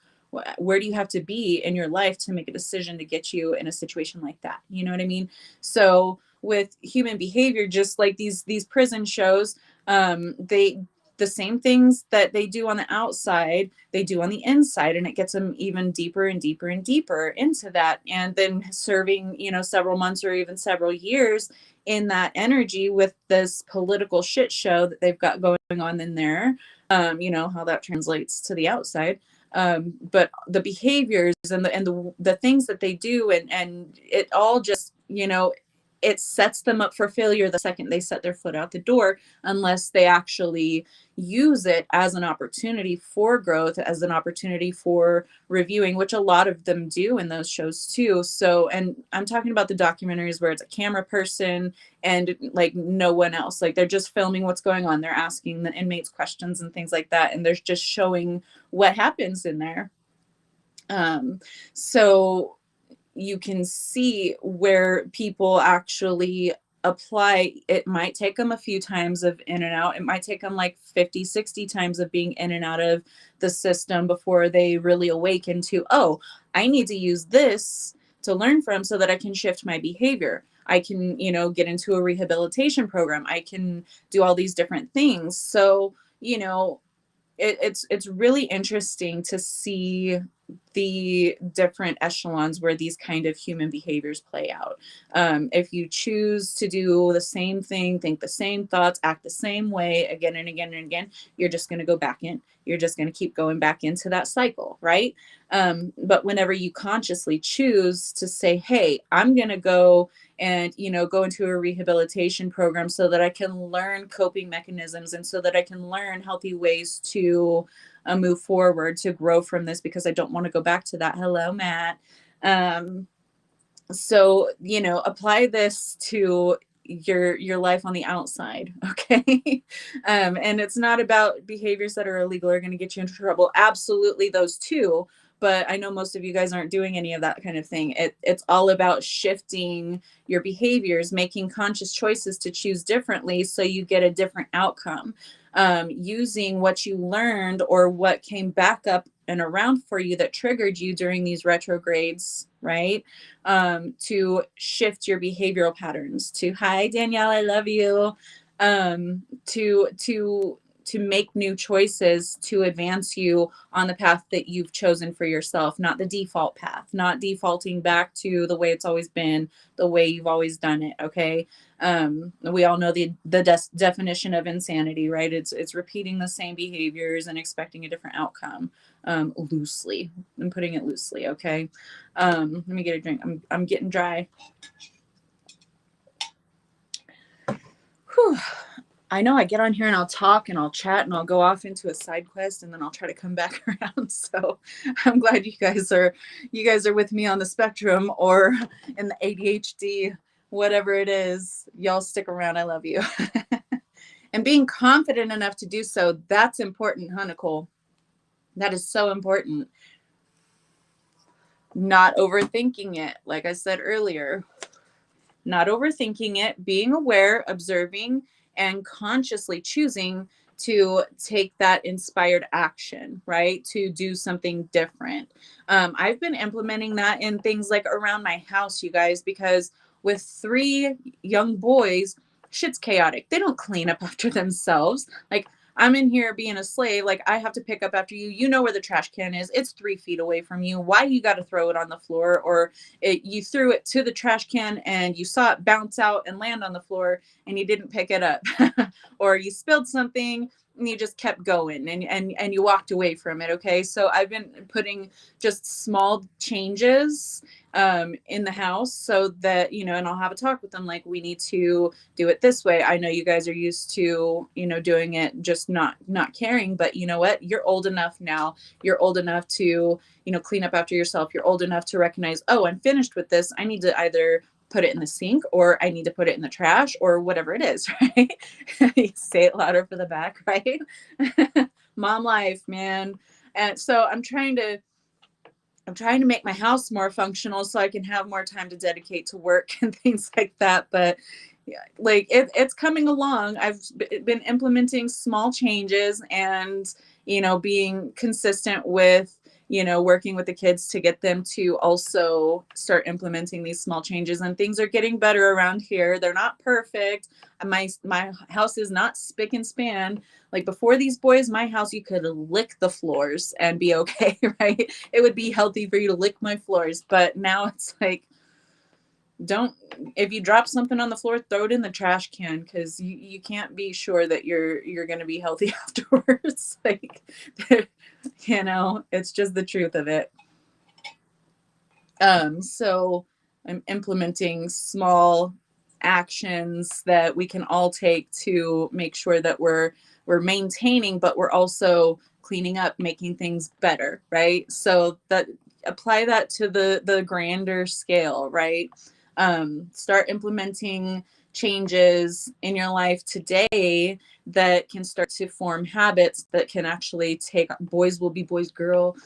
where do you have to be in your life to make a decision to get you in a situation like that? You know what I mean? So with human behavior, just like these prison shows, they, the same things that they do on the outside, they do on the inside, and it gets them even deeper and deeper and deeper into that, and then serving, several months or even several years in that energy with this political shit show that they've got going on in there. How that translates to the outside. But the behaviors and the things that they do, and it all just, it sets them up for failure the second they set their foot out the door, unless they actually use it as an opportunity for growth, as an opportunity for reviewing, which a lot of them do in those shows too. So, and I'm talking about the documentaries where it's a camera person and like no one else, like they're just filming what's going on, they're asking the inmates questions and things like that, and they're just showing what happens in there. So you can see where people actually apply. It might take them a few times of in and out. It might take them like 50, 60 times of being in and out of the system before they really awaken to, oh, I need to use this to learn from so that I can shift my behavior. I can, get into a rehabilitation program. I can do all these different things. So, it's really interesting to see the different echelons where these kind of human behaviors play out. If you choose to do the same thing, think the same thoughts, act the same way again and again and again, you're just going to go back in. You're just going to keep going back into that cycle, right? But whenever you consciously choose to say, hey, I'm going to go and go into a rehabilitation program so that I can learn coping mechanisms, and so that I can learn healthy ways to move forward, to grow from this, because I don't want to go back to that. Hello, Matt. So apply this to your life on the outside. Okay. And it's not about behaviors that are illegal or going to get you into trouble. Absolutely, those too. But I know most of you guys aren't doing any of that kind of thing. It's all about shifting your behaviors, making conscious choices to choose differently so you get a different outcome. Using what you learned or what came back up and around for you that triggered you during these retrogrades, right? To shift your behavioral patterns. To, hi Danielle, I love you. To make new choices to advance you on the path that you've chosen for yourself, not the default path, not defaulting back to the way it's always been, the way you've always done it. Okay. We all know the definition of insanity, right? It's repeating the same behaviors and expecting a different outcome. Loosely. I'm putting it loosely. Okay. Let me get a drink. I'm getting dry. Whew. I know I get on here and I'll talk and I'll chat and I'll go off into a side quest, and then I'll try to come back around. So I'm glad you guys are with me on the spectrum, or in the ADHD, whatever it is. Y'all stick around. I love you. And being confident enough to do so, that's important, huh, Nicole? That is so important. Not overthinking it, like I said earlier. Not overthinking it, being aware, observing, and consciously choosing to take that inspired action, right? To do something different. I've been implementing that in things like around my house, you guys, because with 3 young boys, shit's chaotic. They don't clean up after themselves. Like, I'm in here being a slave. Like, I have to pick up after you. You know where the trash can is. It's 3 feet away from you. Why you got to throw it on the floor? Or you threw it to the trash can and you saw it bounce out and land on the floor and you didn't pick it up. Or you spilled something and you just kept going and you walked away from it. Okay. So I've been putting just small changes in the house so that, and I'll have a talk with them like, we need to do it this way. I know you guys are used to, doing it just not caring, but you know what? You're old enough now. You're old enough to, clean up after yourself. You're old enough to recognize, oh, I'm finished with this. I need to either put it in the sink or I need to put it in the trash or whatever it is, right? You say it louder for the back, right? Mom life, man. And so I'm trying to make my house more functional so I can have more time to dedicate to work and things like that. But yeah, like it's coming along. I've been implementing small changes and, being consistent with, working with the kids to get them to also start implementing these small changes, and things are getting better around here. They're not perfect. My house is not spick and span. Like before these boys, my house, you could lick the floors and be okay, right? It would be healthy for you to lick my floors. But now it's like, don't, if you drop something on the floor, throw it in the trash can, because you can't be sure that you're going to be healthy afterwards. Like, it's just the truth of it. So I'm implementing small actions that we can all take to make sure that we're maintaining, but we're also cleaning up, making things better, right? So that, apply that to the grander scale, right? Start implementing changes in your life today that can start to form habits that can actually take, boys will be boys, girl.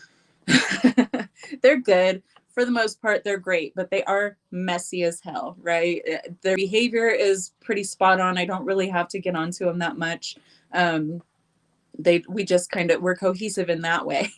They're good for the most part. They're great, but they are messy as hell, right? Their behavior is pretty spot on. I don't really have to get onto them that much. We just we're cohesive in that way,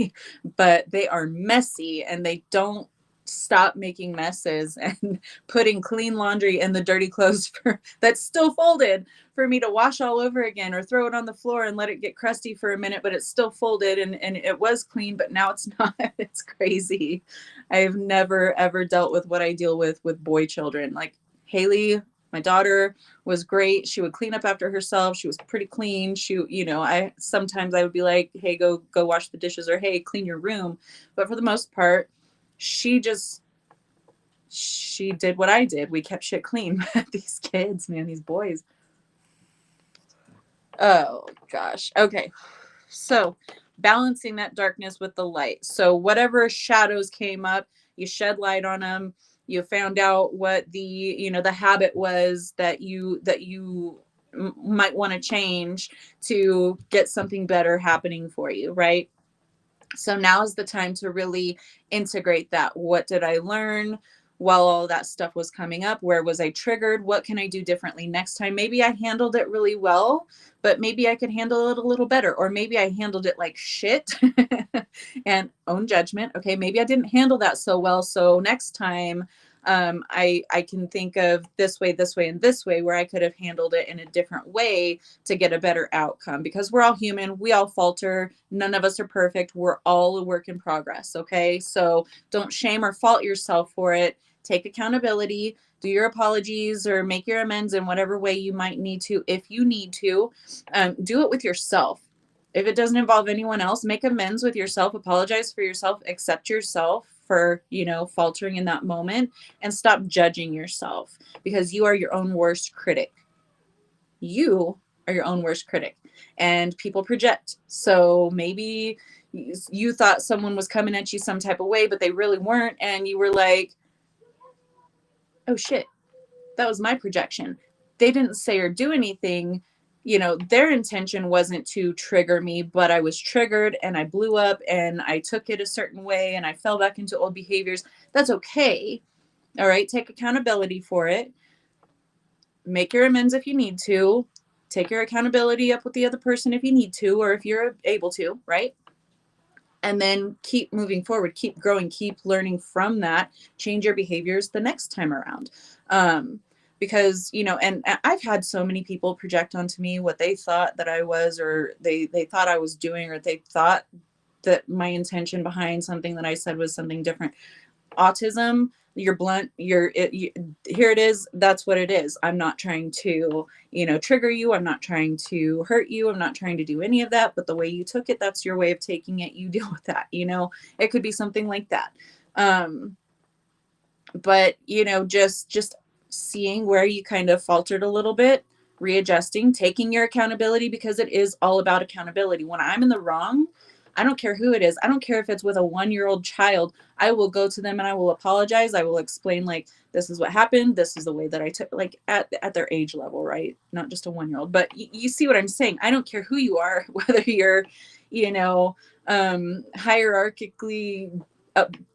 but they are messy and they don't stop making messes and putting clean laundry in the dirty clothes that's still folded for me to wash all over again, or throw it on the floor and let it get crusty for a minute, but it's still folded and it was clean, but now it's not. It's crazy. I've never ever dealt with what I deal with boy children. Like Haley, my daughter, was great. She would clean up after herself. She was pretty clean. I sometimes I would be like, hey, go wash the dishes, or hey, clean your room. But for the most part, she did what I did. We kept shit clean. These kids, man, these boys. Oh gosh. Okay. So balancing that darkness with the light. So whatever shadows came up, you shed light on them. You found out what the habit was that you might want to change to get something better happening for you, right? So now is the time to really integrate that. What did I learn while all that stuff was coming up? Where was I triggered? What can I do differently next time? Maybe I handled it really well, but maybe I could handle it a little better. Or maybe I handled it like shit and own judgment. Okay, maybe I didn't handle that so well. So next time, I can think of this way, and this way, where I could have handled it in a different way to get a better outcome, because we're all human. We all falter. None of us are perfect. We're all a work in progress. Okay. So don't shame or fault yourself for it. Take accountability, do your apologies or make your amends in whatever way you might need to. If you need to, do it with yourself. If it doesn't involve anyone else, make amends with yourself, apologize for yourself, accept yourself for, faltering in that moment, and stop judging yourself, because you are your own worst critic. You are your own worst critic, and people project. So maybe you thought someone was coming at you some type of way, but they really weren't. And you were like, oh shit, that was my projection. They didn't say or do anything. Their intention wasn't to trigger me, but I was triggered and I blew up and I took it a certain way and I fell back into old behaviors. That's okay. All right. Take accountability for it. Make your amends if you need to. Take your accountability up with the other person if you need to, or if you're able to, right? And then keep moving forward, keep growing, keep learning from that, change your behaviors the next time around. Because, and I've had so many people project onto me what they thought that I was, or they thought I was doing, or they thought that my intention behind something that I said was something different. Autism, you're blunt, here it is, that's what it is. I'm not trying to, trigger you, I'm not trying to hurt you, I'm not trying to do any of that, but the way you took it, that's your way of taking it, you deal with that. It could be something like that. But just seeing where you kind of faltered a little bit, readjusting, taking your accountability, because it is all about accountability. When I'm in the wrong, I don't care who it is, I don't care if it's with a 1-year-old child, I will go to them and I will apologize, I will explain, like, this is what happened, this is the way that I took, like, at their age level, right? Not just a 1-year-old, but you see what I'm saying. I don't care who you are, whether you're hierarchically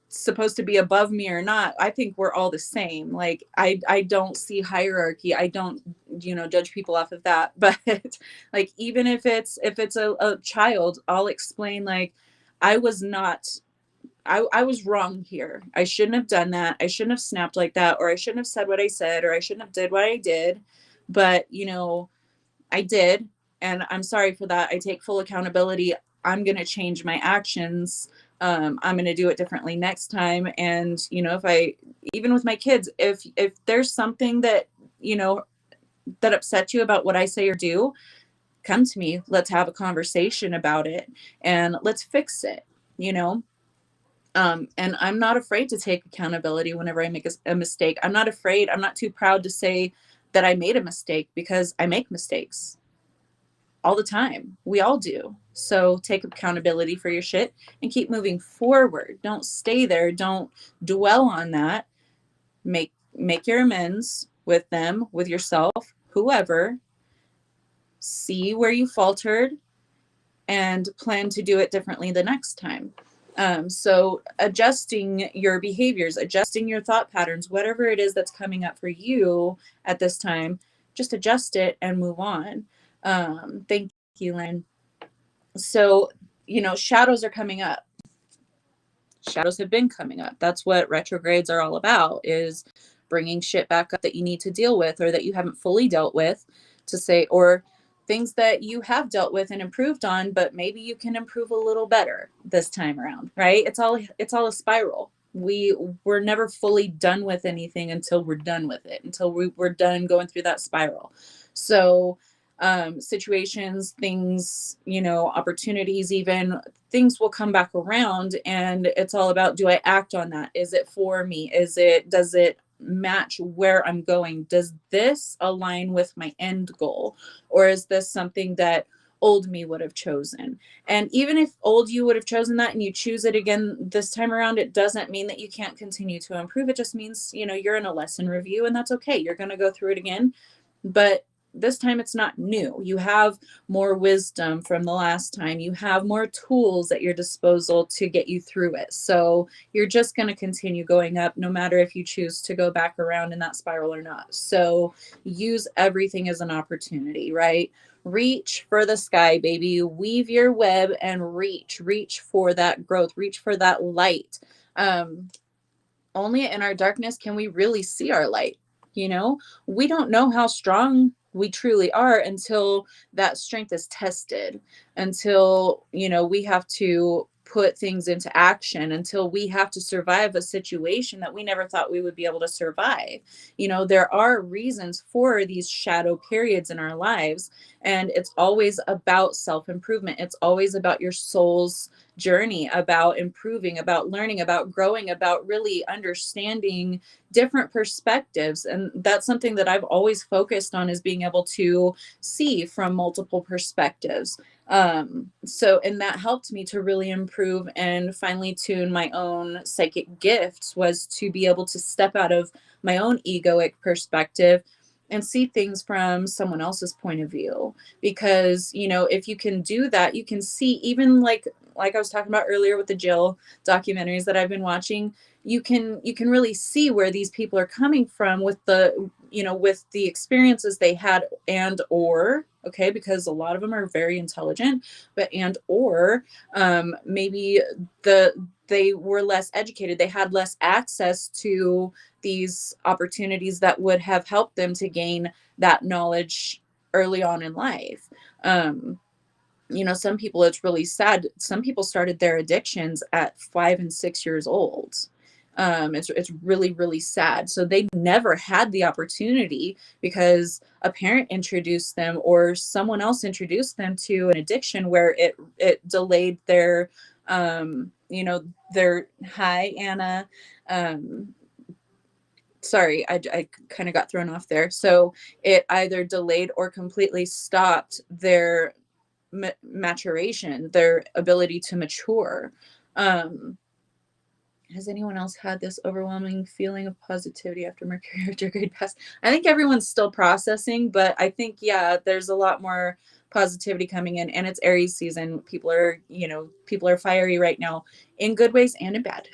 supposed to be above me or not. I think we're all the same. Like, I don't see hierarchy, I don't judge people off of that. But like, even if it's a child, I'll explain, like, I was not I was wrong here, I shouldn't have done that, I shouldn't have snapped like that, or I shouldn't have said what I said, or I shouldn't have did what I did. But I did, and I'm sorry for that. I take full accountability. I'm going to change my actions. I'm going to do it differently next time. And if I, even with my kids, if there's something that that upsets you about what I say or do, come to me. Let's have a conversation about it, and let's fix it. You know. And I'm not afraid to take accountability whenever I make a mistake. I'm not afraid. I'm not too proud to say that I made a mistake, because I make mistakes all the time. We all do. So take accountability for your shit and keep moving forward. Don't stay there. Don't dwell on that. Make your amends with them, with yourself, whoever. See where you faltered and plan to do it differently the next time. So adjusting your behaviors, adjusting your thought patterns, whatever it is that's coming up for you at this time, just adjust it and move on. Thank you, Lynn. So, shadows are coming up. Shadows have been coming up. That's what retrogrades are all about, is bringing shit back up that you need to deal with, or that you haven't fully dealt with, to say, or things that you have dealt with and improved on, but maybe you can improve a little better this time around, right? It's all a spiral. We're never fully done with anything until we're done with it, until we're done going through that spiral. So situations, things, opportunities, even things will come back around, and it's all about, do I act on that? Is it for me? Does it match where I'm going? Does this align with my end goal? Or is this something that old me would have chosen? And even if old you would have chosen that and you choose it again this time around, it doesn't mean that you can't continue to improve. It just means, you're in a lesson review, and that's okay. You're going to go through it again. But this time it's not new. You have more wisdom from the last time. You have more tools at your disposal to get you through it. So you're just going to continue going up, no matter if you choose to go back around in that spiral or not. So use everything as an opportunity, right? Reach for the sky, baby. Weave your web and reach for that growth, reach for that light. Only in our darkness can we really see our light. We don't know how strong we truly are until that strength is tested, until we have to put things into action, until we have to survive a situation that we never thought we would be able to survive. There are reasons for these shadow periods in our lives, and it's always about self-improvement. It's always about your soul's journey, about improving, about learning, about growing, about really understanding different perspectives. And that's something that I've always focused on, is being able to see from multiple perspectives. And that helped me to really improve and finely tune my own psychic gifts, was to be able to step out of my own egoic perspective and see things from someone else's point of view. Because if you can do that, you can see, even like I was talking about earlier with the Jill documentaries that I've been watching, you can really see where these people are coming from with the experiences they had, and or okay, because a lot of them are very intelligent, but and or maybe they were less educated, they had less access to these opportunities that would have helped them to gain that knowledge early on in life. Some people, it's really sad, some people started their addictions at 5 and 6 years old. It's really, really sad. So they never had the opportunity because a parent introduced them or someone else introduced them to an addiction where it delayed their their hi Anna. Um, sorry, I kind of got thrown off there. So it either delayed or completely stopped their maturation, their ability to mature. Um, has anyone else had this overwhelming feeling of positivity after Mercury retrograde passed? I think everyone's still processing, but I think, yeah, there's a lot more positivity coming in, and it's Aries season. People are fiery right now in good ways and in bad.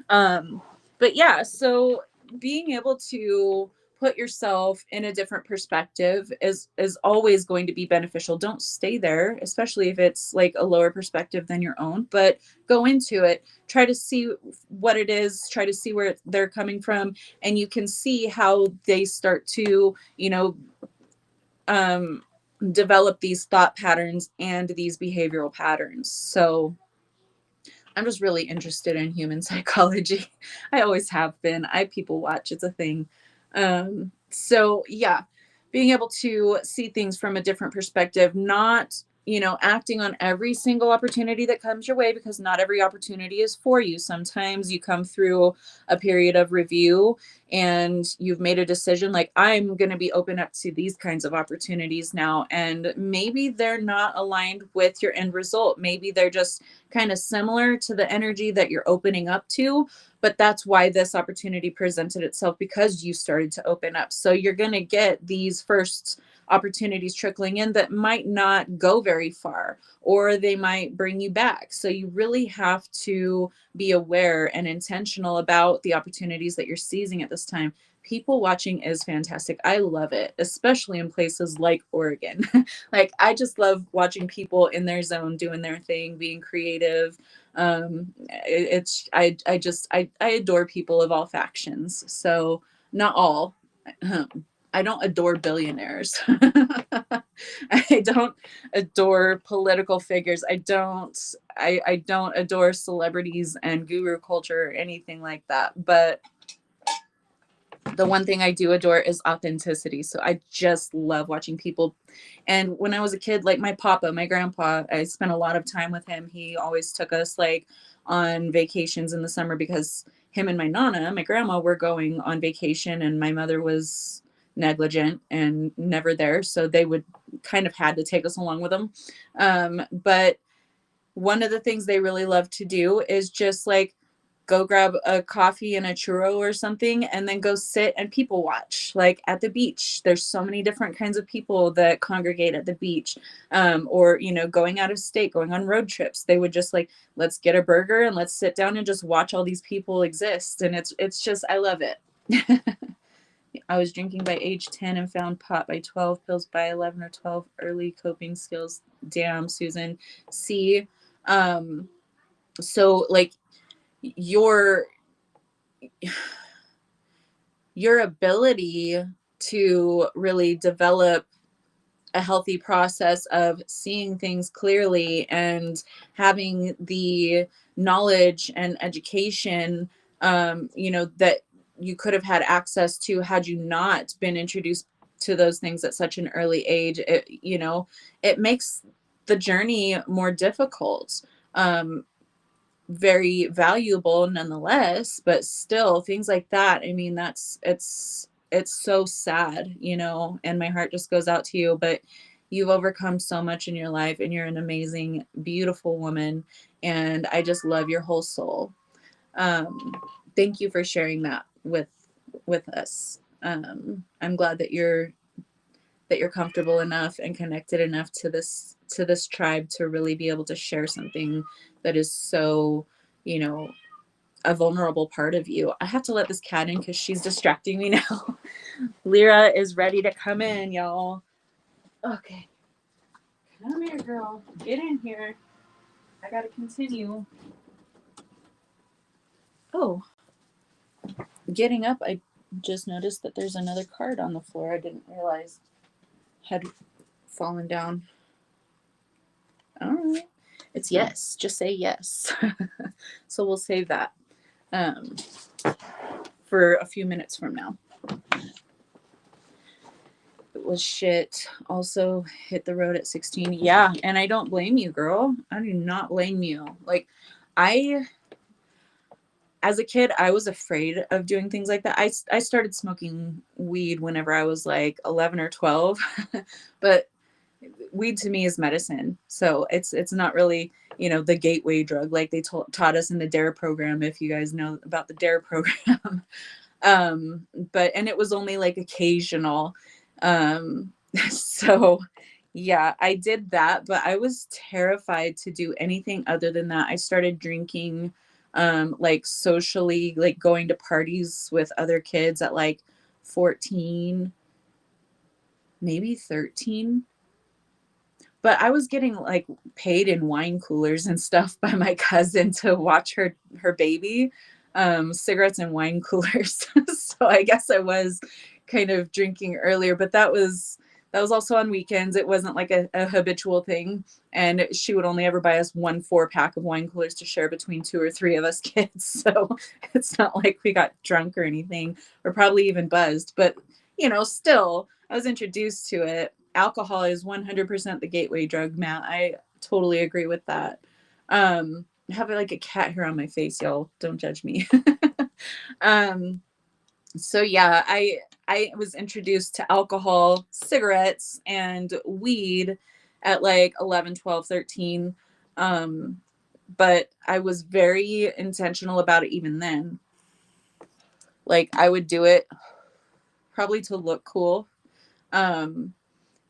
um, but yeah, so being able to put yourself in a different perspective is always going to be beneficial. Don't stay there, especially if it's like a lower perspective than your own, but go into it, try to see what it is, try to see where they're coming from, and you can see how they start to, um, develop these thought patterns and these behavioral patterns. So I'm just really interested in human psychology. I always have been. I people watch, it's a thing. So yeah, being able to see things from a different perspective, not, acting on every single opportunity that comes your way, because not every opportunity is for you. Sometimes you come through a period of review and you've made a decision like, I'm going to be open up to these kinds of opportunities now. And maybe they're not aligned with your end result. Maybe they're just kind of similar to the energy that you're opening up to, but that's why this opportunity presented itself, because you started to open up. So you're going to get these first opportunities trickling in that might not go very far, or they might bring you back. So you really have to be aware and intentional about the opportunities that you're seizing at this time. People watching is fantastic. I love it, especially in places like Oregon. Like, I just love watching people in their zone, doing their thing, being creative. I adore people of all factions. So not all. I don't adore billionaires. I don't adore political figures. I don't adore celebrities and guru culture or anything like that. But the one thing I do adore is authenticity. So I just love watching people. And when I was a kid, like my grandpa, I spent a lot of time with him. He always took us like on vacations in the summer, because him and my nana, my grandma, were going on vacation and my mother was negligent and never there. So they would kind of had to take us along with them. But one of the things they really love to do is just like go grab a coffee and a churro or something and then go sit and people watch, like at the beach. There's so many different kinds of people that congregate at the beach. Or going out of state, going on road trips, they would just like, let's get a burger and let's sit down and just watch all these people exist. And it's just, I love it. I was drinking by age 10 and found pot by 12, pills by 11 or 12, early coping skills. Damn, Susan. See, so like your ability to really develop a healthy process of seeing things clearly and having the knowledge and education, that you could have had access to had you not been introduced to those things at such an early age. It makes the journey more difficult. Very valuable nonetheless, but still things like that. I mean, it's so sad, and my heart just goes out to you, but you've overcome so much in your life and you're an amazing, beautiful woman. And I just love your whole soul. Um, Thank you for sharing that with us. I'm glad that you're comfortable enough and connected enough to this tribe to really be able to share something that is so, you know, a vulnerable part of you. I have to let this cat in because she's distracting me now. Lyra is ready to come in, y'all. Okay. Come here, girl. Get in here. I gotta continue. Oh, getting up, I just noticed that there's another card on the floor I didn't realize had fallen down. All right. It's yes. Just say yes. So we'll save that. um, for a few minutes from now. It was shit. Also hit the road at 16. Yeah, and I don't blame you, girl. I do not blame you. Like, I, as a kid, I was afraid of doing things like that. I started smoking weed whenever I was like 11 or 12. But weed to me is medicine. So it's not really, the gateway drug like they taught us in the DARE program, if you guys know about the DARE program. But and it was only like occasional. Um, so yeah, I did that, but I was terrified to do anything other than that. I started drinking, like socially, like going to parties with other kids at like 14, maybe 13. But I was getting like paid in wine coolers and stuff by my cousin to watch her baby, cigarettes and wine coolers. So I guess I was kind of drinking earlier, but that was also on weekends. It wasn't like a habitual thing, and she would only ever buy us 1 4-pack of wine coolers to share between 2 or 3 of us kids. So it's not like we got drunk or anything, or probably even buzzed, but still I was introduced to it. Alcohol is 100% the gateway drug, Matt. I totally agree with that. I have like a cat hair on my face, y'all. Don't judge me. um, so yeah, I was introduced to alcohol, cigarettes, and weed at like 11, 12, 13. Um, but I was very intentional about it even then. Like I would do it probably to look cool. Um,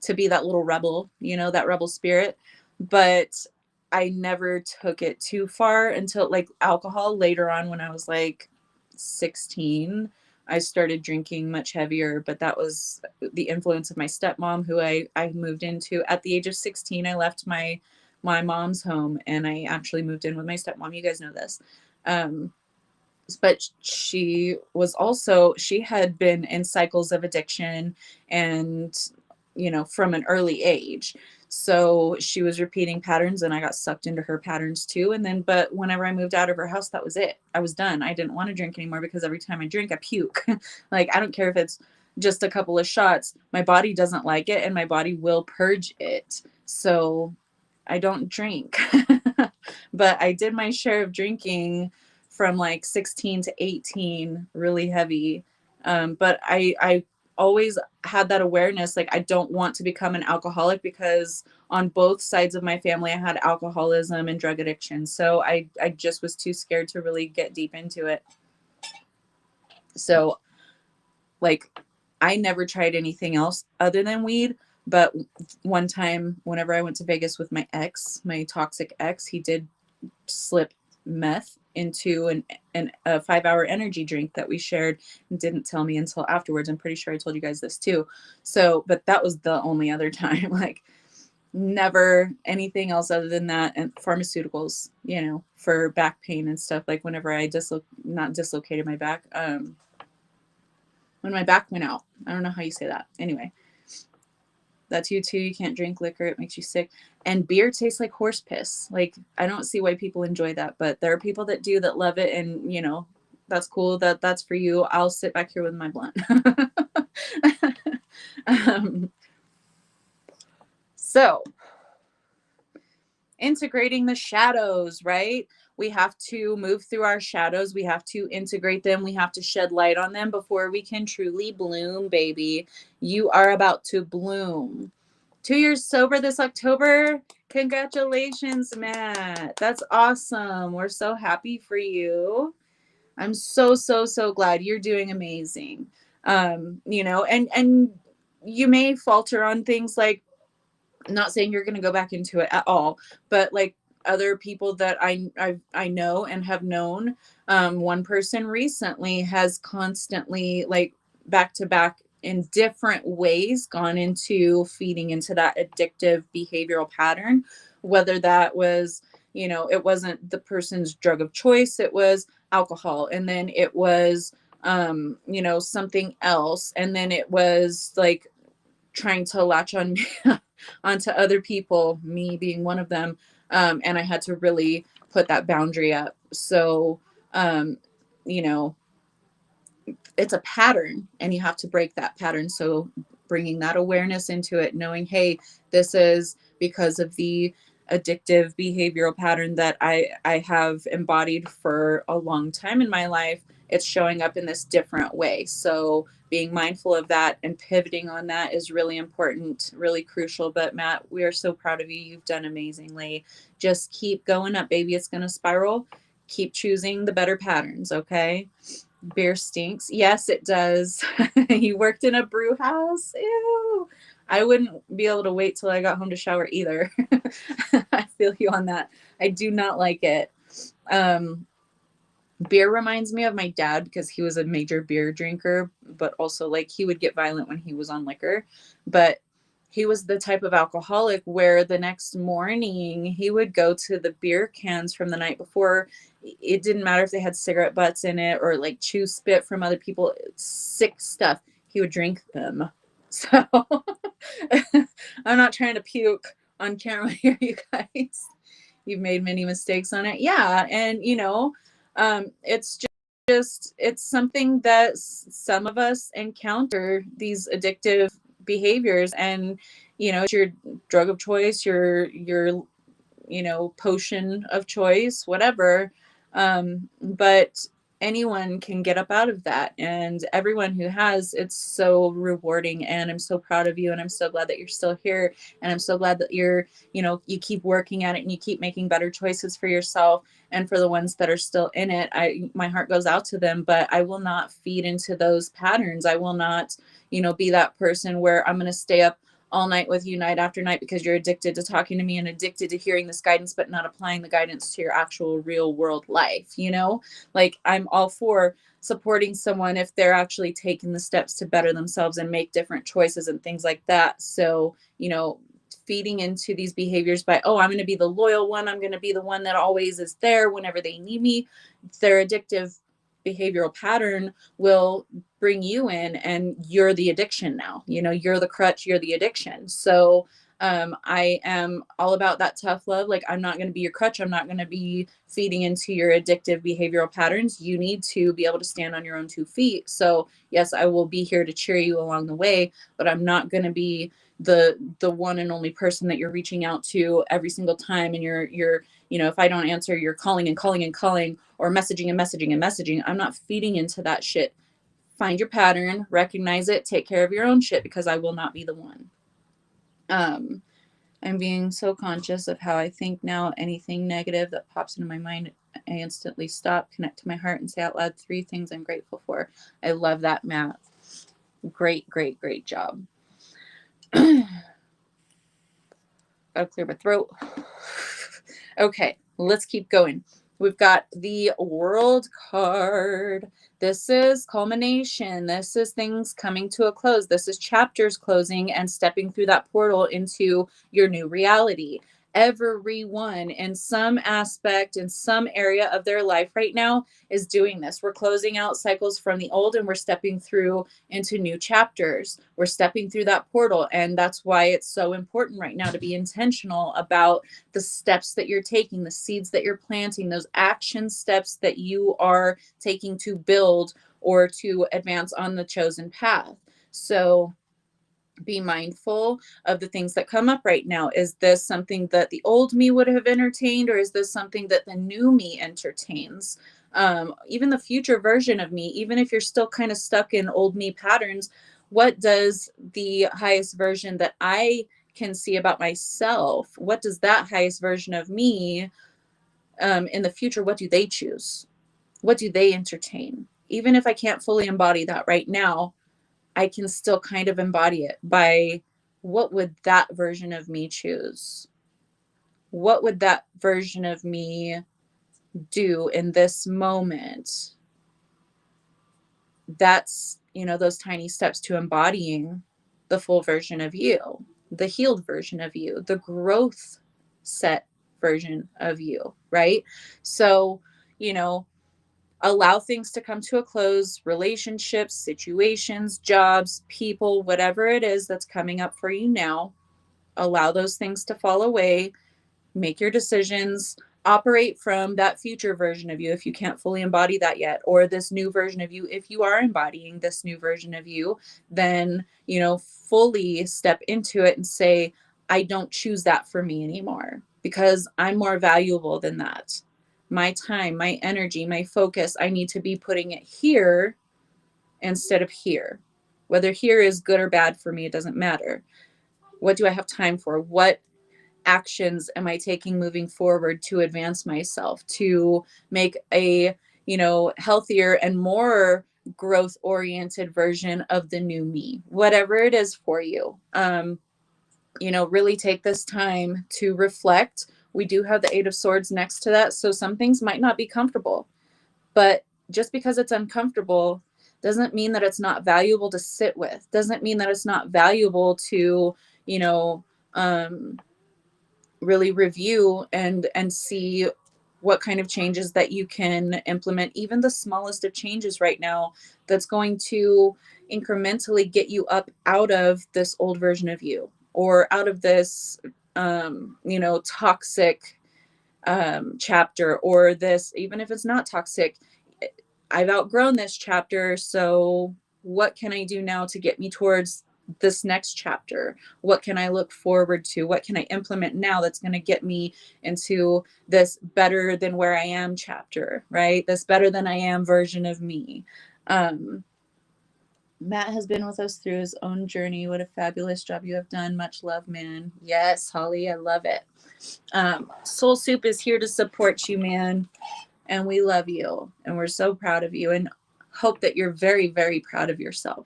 to be that little rebel, that rebel spirit. But I never took it too far until like alcohol later on when I was like 16. I started drinking much heavier, but that was the influence of my stepmom, who I moved into at the age of 16. I left my mom's home and I actually moved in with my stepmom. You guys know this. But she had been in cycles of addiction, and from an early age. So she was repeating patterns and I got sucked into her patterns too. And then, but whenever I moved out of her house, that was it. I was done. I didn't want to drink anymore because every time I drink, I puke. Like, I don't care if it's just a couple of shots, my body doesn't like it and my body will purge it. So I don't drink. But I did my share of drinking from like 16 to 18, really heavy. But I always had that awareness, like I don't want to become an alcoholic, because on both sides of my family I had alcoholism and drug addiction. So I just was too scared to really get deep into it. So like I never tried anything else other than weed. But one time whenever I went to Vegas with my toxic ex, he did slip meth into a 5-hour energy drink that we shared, and didn't tell me until afterwards. I'm pretty sure I told you guys this too. So, but that was the only other time. Like, never anything else other than that. And pharmaceuticals, for back pain and stuff. Like whenever I not dislocated my back, when my back went out. I don't know how you say that. Anyway, that's you too. You can't drink liquor. It makes you sick. And beer tastes like horse piss. Like, I don't see why people enjoy that, but there are people that do, that love it. And, that's cool. That's for you. I'll sit back here with my blunt. um, so integrating the shadows, right? We have to move through our shadows. We have to integrate them. We have to shed light on them before we can truly bloom, baby. You are about to bloom. 2 years sober this October. Congratulations, Matt. That's awesome. We're so happy for you. I'm so, so, so glad. You're doing amazing. And you may falter on things, like, not saying you're going to go back into it at all, but like other people that I know and have known, one person recently has constantly, like, back to back in different ways, gone into feeding into that addictive behavioral pattern, whether that was, it wasn't the person's drug of choice, it was alcohol, and then it was something else, and then it was like trying to latch on me onto other people, me being one of them. And I had to really put that boundary up. So you know, it's a pattern and you have to break that pattern. So bringing that awareness into it, knowing, hey, this is because of the addictive behavioral pattern that I have embodied for a long time in my life. It's showing up in this different way. So being mindful of that and pivoting on that is really important, really crucial. But Matt, we are so proud of you. You've done amazingly. Just keep going up, baby. It's going to spiral. Keep choosing the better patterns. Okay. Beer stinks. Yes, it does. You worked in a brew house. Ew. I wouldn't be able to wait till I got home to shower either. I feel you on that. I do not like it. Beer reminds me of my dad because he was a major beer drinker, but also like he would get violent when he was on liquor. But he was the type of alcoholic where the next morning he would go to the beer cans from the night before. It didn't matter if they had cigarette butts in it or like chew spit from other people, sick stuff. He would drink them. So I'm not trying to puke on camera here, you guys. You've made many mistakes on it. Yeah. And, it's just it's something that some of us encounter, these addictive behaviors, and it's your drug of choice, your potion of choice, whatever. But anyone can get up out of that. And everyone who has, it's so rewarding. And I'm so proud of you. And I'm so glad that you're still here. And I'm so glad that you keep working at it and you keep making better choices for yourself. And for the ones that are still in it, my heart goes out to them, but I will not feed into those patterns. I will not, be that person where I'm going to stay up all night with you night after night because you're addicted to talking to me and addicted to hearing this guidance, but not applying the guidance to your actual real world life. Like I'm all for supporting someone if they're actually taking the steps to better themselves and make different choices and things like that. So, feeding into these behaviors by, oh, I'm going to be the loyal one. I'm going to be the one that always is there whenever they need me. Their addictive behavioral pattern will bring you in and you're the addiction now. You're the crutch, you're the addiction. So I am all about that tough love. Like, I'm not going to be your crutch. I'm not going to be feeding into your addictive behavioral patterns. You need to be able to stand on your own 2 feet. So yes, I will be here to cheer you along the way, but I'm not going to be the one and only person that you're reaching out to every single time. And you're if I don't answer, you're calling and calling and calling, or messaging and messaging and messaging. I'm not feeding into that shit. Find your pattern, recognize it, take care of your own shit, because I will not be the one. I'm being so conscious of how I think now. Anything negative that pops into my mind, I instantly stop, connect to my heart, and say out loud 3 things I'm grateful for. I love that, Matt. Great, great, great job. Gotta clear my throat. Okay, let's keep going. We've got the World card. This is culmination. This is things coming to a close. This is chapters closing and stepping through that portal into your new reality. Everyone in some aspect, in some area of their life right now is doing this. We're closing out cycles from the old and we're stepping through into new chapters. We're stepping through that portal. And that's why it's so important right now to be intentional about the steps that you're taking, the seeds that you're planting, those action steps that you are taking to build or to advance on the chosen path. So be mindful of the things that come up right now. Is this something that the old me would have entertained, or is this something that the new me entertains? Even the future version of me, even if you're still kind of stuck in old me patterns, what does the highest version that I can see about myself, what does that highest version of me in the future, what do they choose? What do they entertain? Even if I can't fully embody that right now, I can still kind of embody it by, what would that version of me choose? What would that version of me do in this moment? That's, those tiny steps to embodying the full version of you, the healed version of you, the growth set version of you, right? So, allow things to come to a close, relationships, situations, jobs, people, whatever it is that's coming up for you now. Allow those things to fall away. Make your decisions. operate from that future version of you if you can't fully embody that yet, or this new version of you if you are embodying this new version of you. Then, fully step into it and say, I don't choose that for me anymore, because I'm more valuable than that. My time, my energy, my focus, I need to be putting it here instead of here. Whether here is good or bad for me, it doesn't matter. What do I have time for? What actions am I taking moving forward to advance myself, to make a, healthier and more growth oriented version of the new me, whatever it is for you. Really take this time to reflect. We do have the Eight of Swords next to that. So some things might not be comfortable, but just because it's uncomfortable doesn't mean that it's not valuable to sit with, doesn't mean that it's not valuable to, you know, um, really review and see what kind of changes that you can implement, even the smallest of changes right now, that's going to incrementally get you up out of this old version of you, or out of this toxic chapter, or this, even if it's not toxic, I've outgrown this chapter, so what can I do now to get me towards this next chapter? What can I look forward to? What can I implement now that's going to get me into this better than where I am chapter, right? This better than I am version of me. Matt has been with us through his own journey. What a fabulous job you have done. Much love, man. Yes, Holly, I love it. Soul Soup is here to support you, man. And we love you. And we're so proud of you, and hope that you're very, very proud of yourself.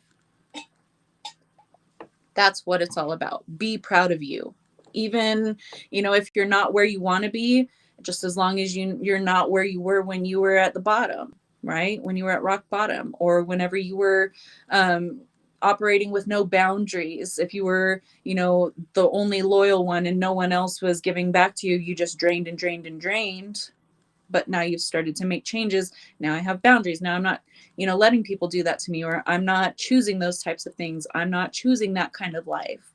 That's what it's all about. Be proud of you. Even, if you're not where you want to be, just as long as you're not where you were when you were at the bottom, right? When you were at rock bottom, or whenever you were operating with no boundaries. If you were, the only loyal one and no one else was giving back to you, you just drained and drained and drained. But now you've started to make changes. Now I have boundaries. Now I'm not, letting people do that to me, or I'm not choosing those types of things. I'm not choosing that kind of life.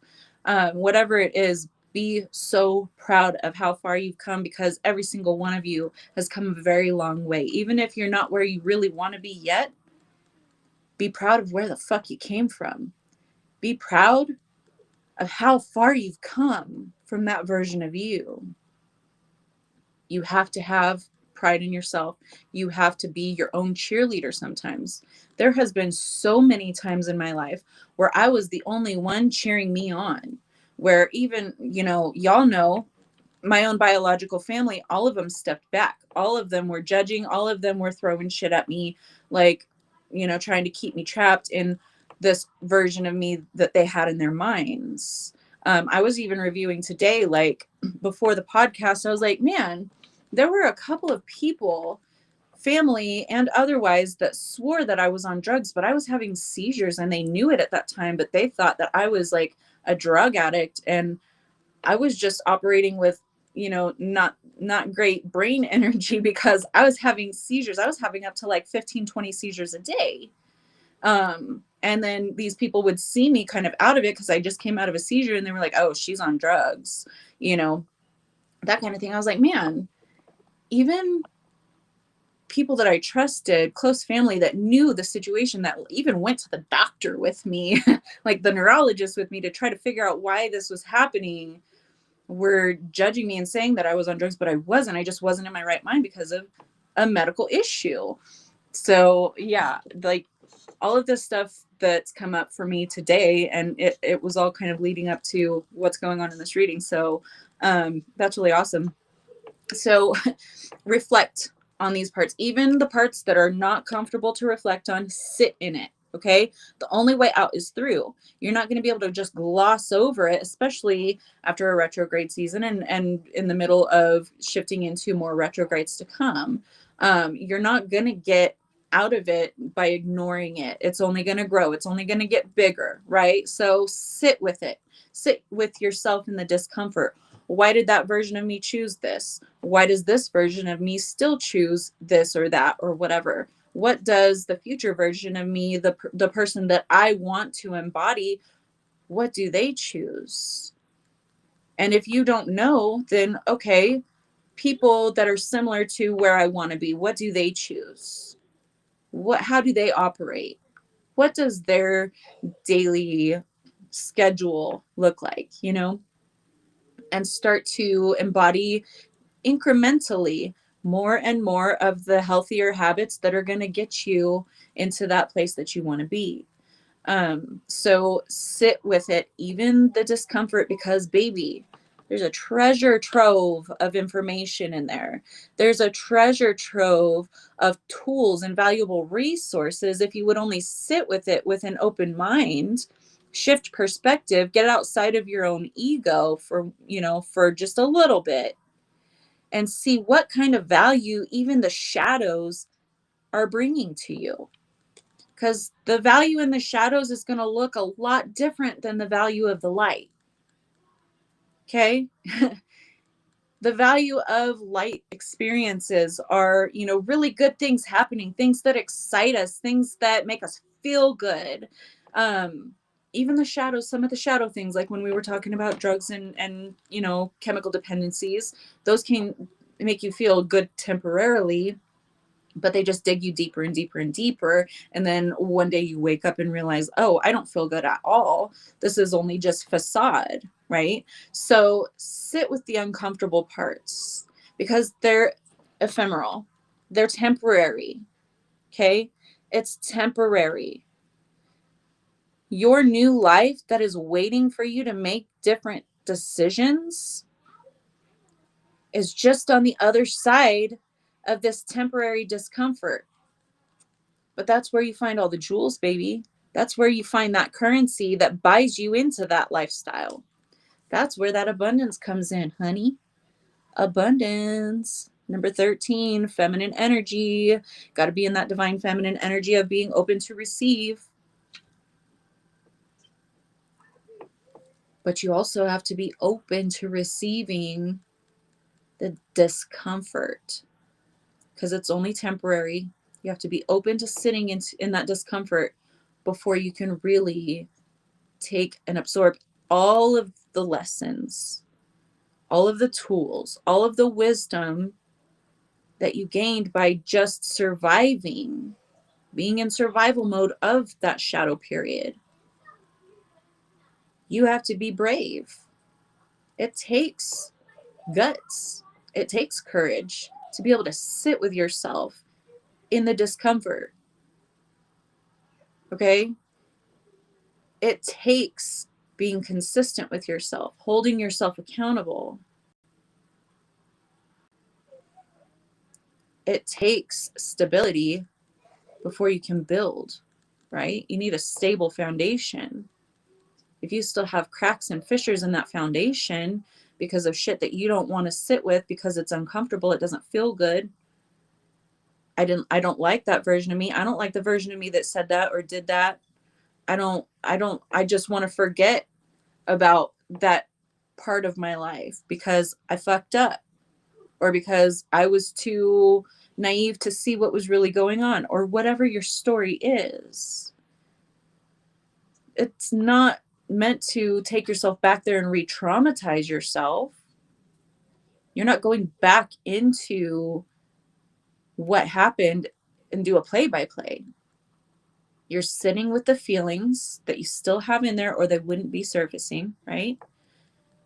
Whatever it is, be so proud of how far you've come, because every single one of you has come a very long way. Even if you're not where you really want to be yet, be proud of where the fuck you came from. Be proud of how far you've come from that version of you. You have to have pride in yourself. You have to be your own cheerleader sometimes. There has been so many times in my life where I was the only one cheering me on, where even, y'all know, my own biological family, all of them stepped back. All of them were judging. All of them were throwing shit at me, like, trying to keep me trapped in this version of me that they had in their minds. I was even reviewing today, like before the podcast, I was like, man, there were a couple of people, family and otherwise, that swore that I was on drugs, but I was having seizures, and they knew it at that time, but they thought that I was like a drug addict, and I was just operating with, not great brain energy, because I was having seizures. I was having up to like 15-20 seizures a day. And then these people would see me kind of out of it, because I just came out of a seizure, and they were like, oh, she's on drugs, that kind of thing. I was like, man, even people that I trusted, close family that knew the situation, that even went to the doctor with me, like the neurologist with me, to try to figure out why this was happening, were judging me and saying that I was on drugs, but I wasn't. I just wasn't in my right mind because of a medical issue. So yeah, like all of this stuff that's come up for me today, and it was all kind of leading up to what's going on in this reading. So that's really awesome. So reflect on these parts, even the parts that are not comfortable to reflect on. Sit in it. Okay. The only way out is through. You're not going to be able to just gloss over it, especially after a retrograde season, and in the middle of shifting into more retrogrades to come. You're not going to get out of it by ignoring it. It's only going to grow. It's only going to get bigger, right? So sit with it. Sit with yourself in the discomfort. Why did that version of me choose this? Why does this version of me still choose this or that or whatever? What does the future version of me, the person that I want to embody, what do they choose? And if you don't know, then okay, people that are similar to where I want to be, what do they choose? How do they operate? What does their daily schedule look like, and start to embody incrementally more and more of the healthier habits that are going to get you into that place that you want to be. So sit with it, even the discomfort, because baby, there's a treasure trove of information in there. There's a treasure trove of tools and valuable resources if you would only sit with it with an open mind, shift perspective, get outside of your own ego for just a little bit, and see what kind of value even the shadows are bringing to you. Because the value in the shadows is going to look a lot different than the value of the light. Okay? The value of light experiences are, really good things happening, things that excite us, things that make us feel good. Even the shadows, some of the shadow things, like when we were talking about drugs and chemical dependencies, those can make you feel good temporarily, but they just dig you deeper and deeper and deeper. And then one day you wake up and realize, oh, I don't feel good at all. This is only just facade, right? So sit with the uncomfortable parts because they're ephemeral. They're temporary. Okay. It's temporary. Your new life that is waiting for you to make different decisions is just on the other side of this temporary discomfort. But that's where you find all the jewels, baby. That's where you find that currency that buys you into that lifestyle. That's where that abundance comes in, honey. Abundance. Number 13, feminine energy. Got to be in that divine feminine energy of being open to receive. But you also have to be open to receiving the discomfort because it's only temporary. You have to be open to sitting in that discomfort before you can really take and absorb all of the lessons, all of the tools, all of the wisdom that you gained by just surviving, being in survival mode of that shadow period. You have to be brave. It takes guts. It takes courage to be able to sit with yourself in the discomfort. Okay? It takes being consistent with yourself, holding yourself accountable. It takes stability before you can build, right? You need a stable foundation. If you still have cracks and fissures in that foundation because of shit that you don't want to sit with because it's uncomfortable, it doesn't feel good. I don't like that version of me. I don't like the version of me that said that or did that. I just want to forget about that part of my life because I fucked up or because I was too naive to see what was really going on or whatever your story is. It's not meant to take yourself back there and re-traumatize yourself. You're not going back into what happened and do a play-by-play. You're sitting with the feelings that you still have in there or they wouldn't be surfacing, right?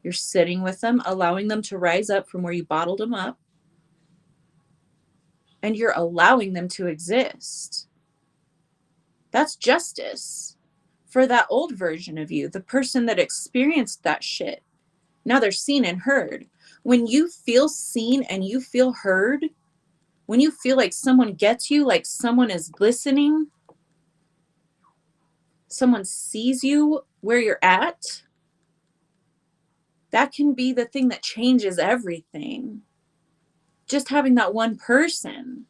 You're sitting with them, allowing them to rise up from where you bottled them up. And you're allowing them to exist. That's justice for that old version of you, the person that experienced that shit. Now they're seen and heard. When you feel seen and you feel heard, when you feel like someone gets you, like someone is listening, someone sees you where you're at, that can be the thing that changes everything. Just having that one person.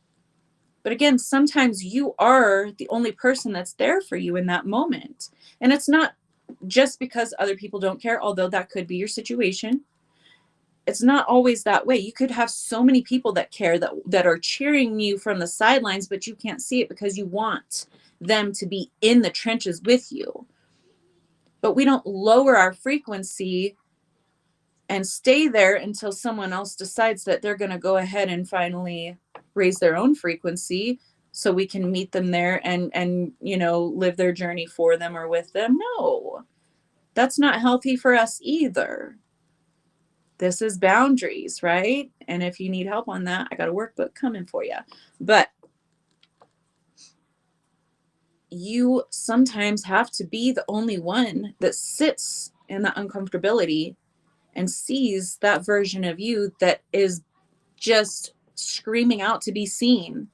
But again, sometimes you are the only person that's there for you in that moment. And it's not just because other people don't care, although that could be your situation. It's not always that way. You could have so many people that care, that are cheering you from the sidelines, but you can't see it because you want them to be in the trenches with you. But we don't lower our frequency and stay there until someone else decides that they're going to go ahead and finally raise their own frequency so we can meet them there and live their journey for them or with them. No, that's not healthy for us either. This is boundaries, right? And if you need help on that, I got a workbook coming for you. But you sometimes have to be the only one that sits in the uncomfortability and sees that version of you that is just screaming out to be seen,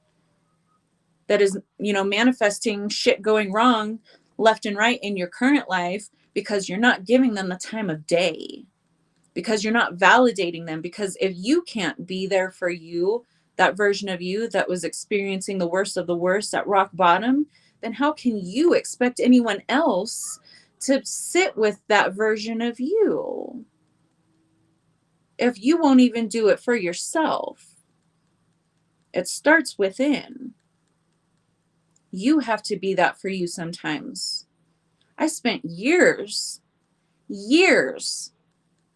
that is, manifesting shit going wrong left and right in your current life because you're not giving them the time of day, because you're not validating them. Because if you can't be there for you, that version of you that was experiencing the worst of the worst at rock bottom, then how can you expect anyone else to sit with that version of you if you won't even do it for yourself? It starts within. You have to be that for you sometimes. I spent years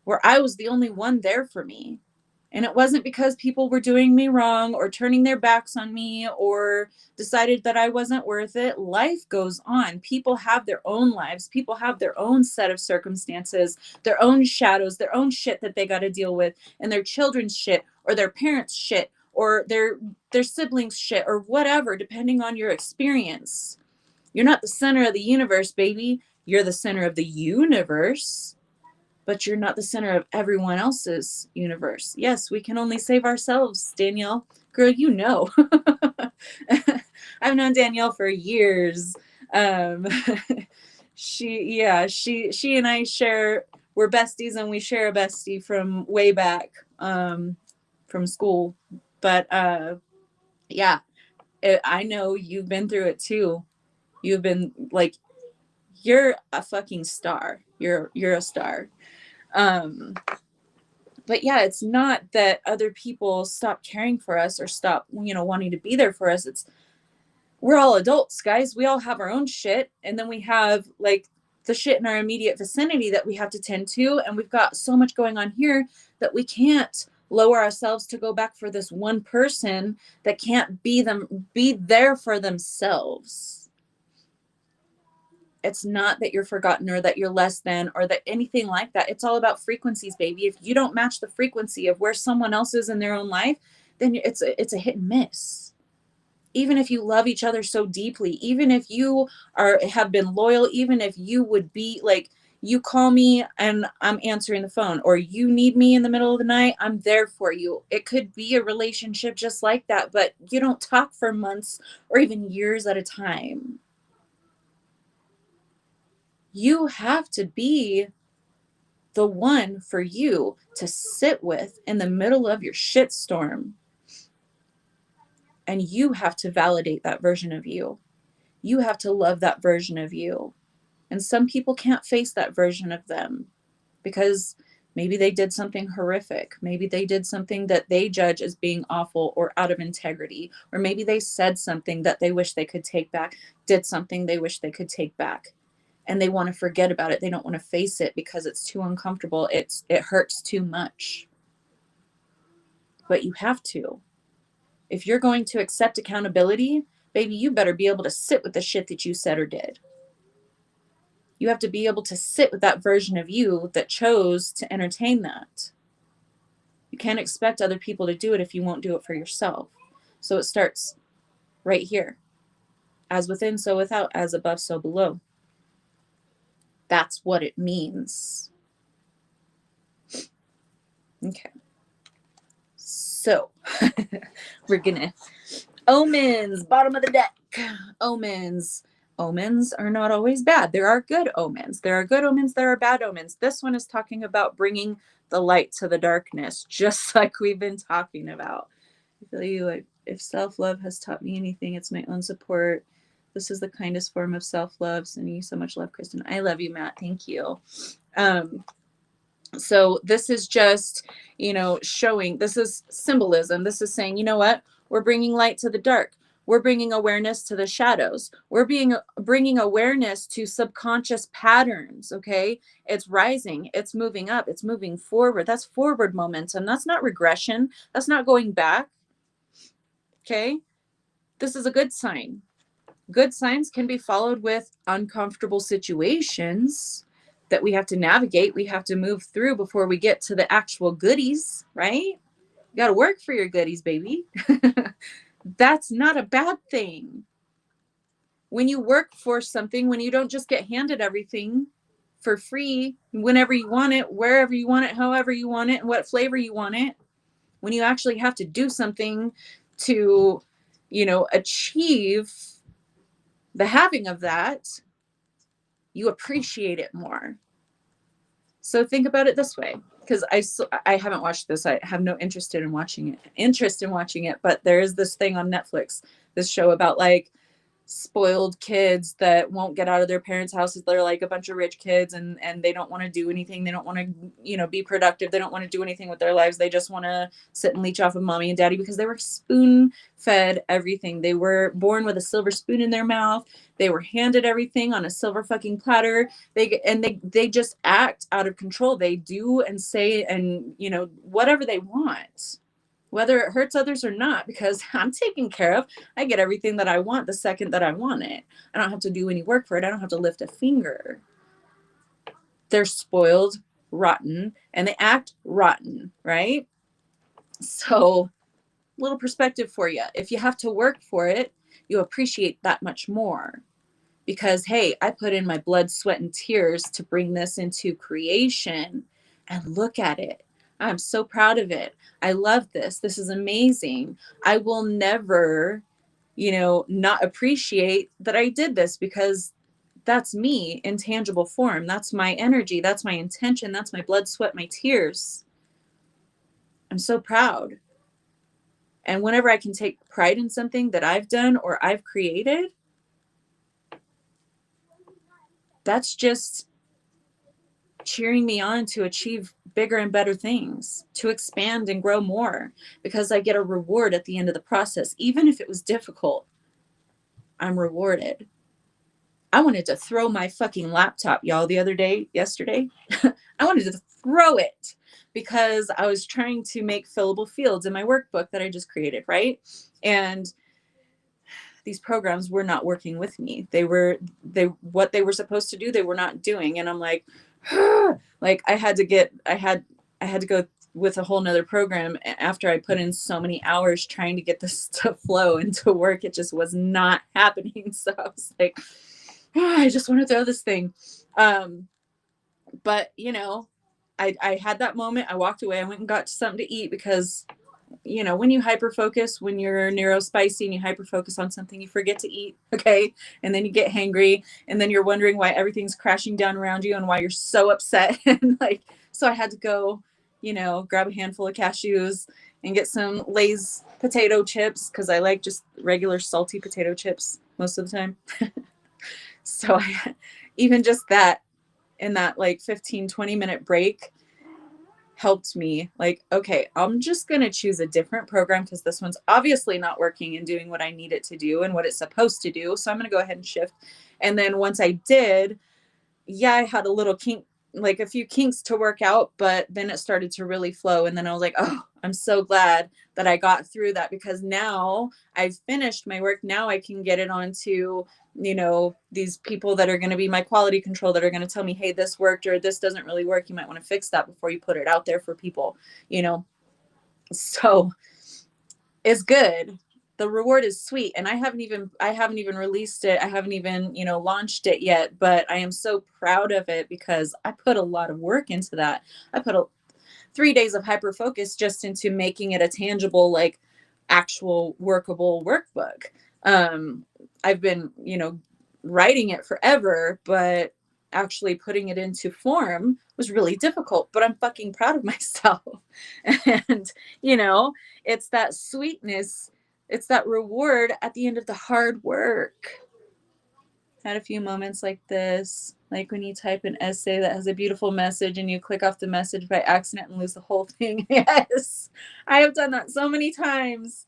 where I was the only one there for me. And it wasn't because people were doing me wrong or turning their backs on me or decided that I wasn't worth it. Life goes on. People have their own lives. People have their own set of circumstances, their own shadows, their own shit that they got to deal with, and their children's shit or their parents' shit or their siblings' shit or whatever, depending on your experience. You're not the center of the universe, baby. You're the center of the universe. But you're not the center of everyone else's universe. Yes, we can only save ourselves, Danielle. Girl, you know. I've known Danielle for years. She and I we're besties, and we share a bestie from way back, from school. But yeah, I know you've been through it too. You've been like, you're a fucking star. You're a star. But yeah, it's not that other people stop caring for us or stop, wanting to be there for us. We're all adults, guys. We all have our own shit. And then we have like the shit in our immediate vicinity that we have to tend to. And we've got so much going on here that we can't lower ourselves to go back for this one person that can't be there for themselves. It's not that you're forgotten or that you're less than or that anything like that. It's all about frequencies, baby. If you don't match the frequency of where someone else is in their own life, then it's a hit and miss. Even if you love each other so deeply, even if you have been loyal, even if you would be like, you call me and I'm answering the phone, or you need me in the middle of the night, I'm there for you. It could be a relationship just like that, but you don't talk for months or even years at a time. You have to be the one for you to sit with in the middle of your shitstorm. And you have to validate that version of you. You have to love that version of you. And some people can't face that version of them because maybe they did something horrific. Maybe they did something that they judge as being awful or out of integrity. Or maybe they said something that they wish they could take back, did something they wish they could take back. And they want to forget about it. They don't want to face it because it's too uncomfortable. It hurts too much. But you have to. If you're going to accept accountability, baby, you better be able to sit with the shit that you said or did. You have to be able to sit with that version of you that chose to entertain that. You can't expect other people to do it if you won't do it for yourself. So it starts right here. As within, so without. As above, so below. That's what it means. Okay. So we're gonna omens, bottom of the deck. Omens are not always bad. There are good omens. There are good omens. There are bad omens. This one is talking about bringing the light to the darkness, just like we've been talking about. I feel you like, if self-love has taught me anything, it's my own support. This is the kindest form of self-love. Sending you so much love, Kristen. I love you, Matt. Thank you. So this is just, showing, this is symbolism. This is saying, you know what? We're bringing light to the dark. We're bringing awareness to the shadows. Bringing awareness to subconscious patterns. Okay. It's rising. It's moving up. It's moving forward. That's forward momentum. That's not regression. That's not going back. Okay. This is a good sign. Good signs can be followed with uncomfortable situations that we have to navigate. We have to move through before we get to the actual goodies, right? You got to work for your goodies, baby. That's not a bad thing. When you work for something, when you don't just get handed everything for free, whenever you want it, wherever you want it, however you want it, and what flavor you want it, when you actually have to do something to, achieve the having of that, you appreciate it more. So think about it this way, because I haven't watched this. I have no interest in watching it. But there is this thing on Netflix, this show about like spoiled kids that won't get out of their parents' houses. They're like a bunch of rich kids, and they don't want to do anything. They don't want to, be productive. They don't want to do anything with their lives. They just want to sit and leech off of mommy and daddy because they were spoon fed everything. They were born with a silver spoon in their mouth. They were handed everything on a silver fucking platter. They just act out of control. They do and say and whatever they want, whether it hurts others or not, because I'm taken care of. I get everything that I want the second that I want it. I don't have to do any work for it. I don't have to lift a finger. They're spoiled, rotten, and they act rotten, right? So, little perspective for you. If you have to work for it, you appreciate that much more. Because, hey, I put in my blood, sweat, and tears to bring this into creation, and look at it. I'm so proud of it. I love this. This is amazing. I will never, not appreciate that I did this, because that's me in tangible form. That's my energy. That's my intention. That's my blood, sweat, my tears. I'm so proud. And whenever I can take pride in something that I've done or I've created, that's just cheering me on to achieve bigger and better things, to expand and grow more, because I get a reward at the end of the process. Even if it was difficult, I'm rewarded. I wanted to throw my fucking laptop, y'all, yesterday. I wanted to throw it because I was trying to make fillable fields in my workbook that I just created, right? And these programs were not working with me. What they were supposed to do, they were not doing. And I'm like, like I had to go with a whole nother program after I put in so many hours trying to get this to flow and to work. It just was not happening. So I was like, I just want to throw this thing. But I had that moment. I walked away. I went and got something to eat because when you hyper focus, when you're neurospicy and you hyper focus on something, you forget to eat. Okay. And then you get hangry, and then you're wondering why everything's crashing down around you and why you're so upset. And so I had to go, grab a handful of cashews and get some Lay's potato chips, because I like just regular salty potato chips most of the time. So even just that, in that like 15-20 minute break, helped me. Like, okay, I'm just going to choose a different program because this one's obviously not working and doing what I need it to do and what it's supposed to do. So I'm going to go ahead and shift. And then once I did, I had a few kinks to work out, but then it started to really flow. And then I was like, oh, I'm so glad that I got through that, because now I've finished my work. Now I can get it onto, these people that are going to be my quality control, that are going to tell me, hey, this worked or this doesn't really work. You might want to fix that before you put it out there for people, So it's good. The reward is sweet. And I haven't even released it. I haven't even, launched it yet, but I am so proud of it because I put a lot of work into that. I put 3 days of hyper focus just into making it a tangible, like actual workable workbook. I've been, writing it forever, but actually putting it into form was really difficult, but I'm fucking proud of myself. And, it's that sweetness, it's that reward at the end of the hard work. Had a few moments like this, like when you type an essay that has a beautiful message and you click off the message by accident and lose the whole thing. Yes, I have done that so many times.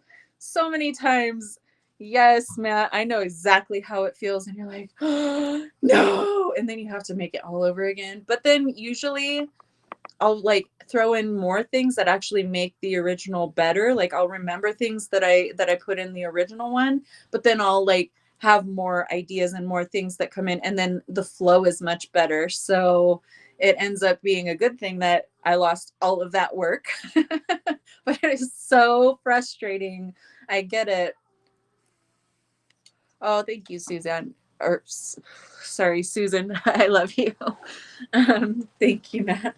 Yes, Matt, I know exactly how it feels. And you're like, oh, no. And then you have to make it all over again. But then usually I'll like throw in more things that actually make the original better. Like I'll remember things that I put in the original one, but then I'll like have more ideas and more things that come in, and then the flow is much better. So it ends up being a good thing that I lost all of that work. But it is so frustrating. I get it. Oh, thank you, Suzanne. Or sorry, Susan. I love you. Thank you, Matt.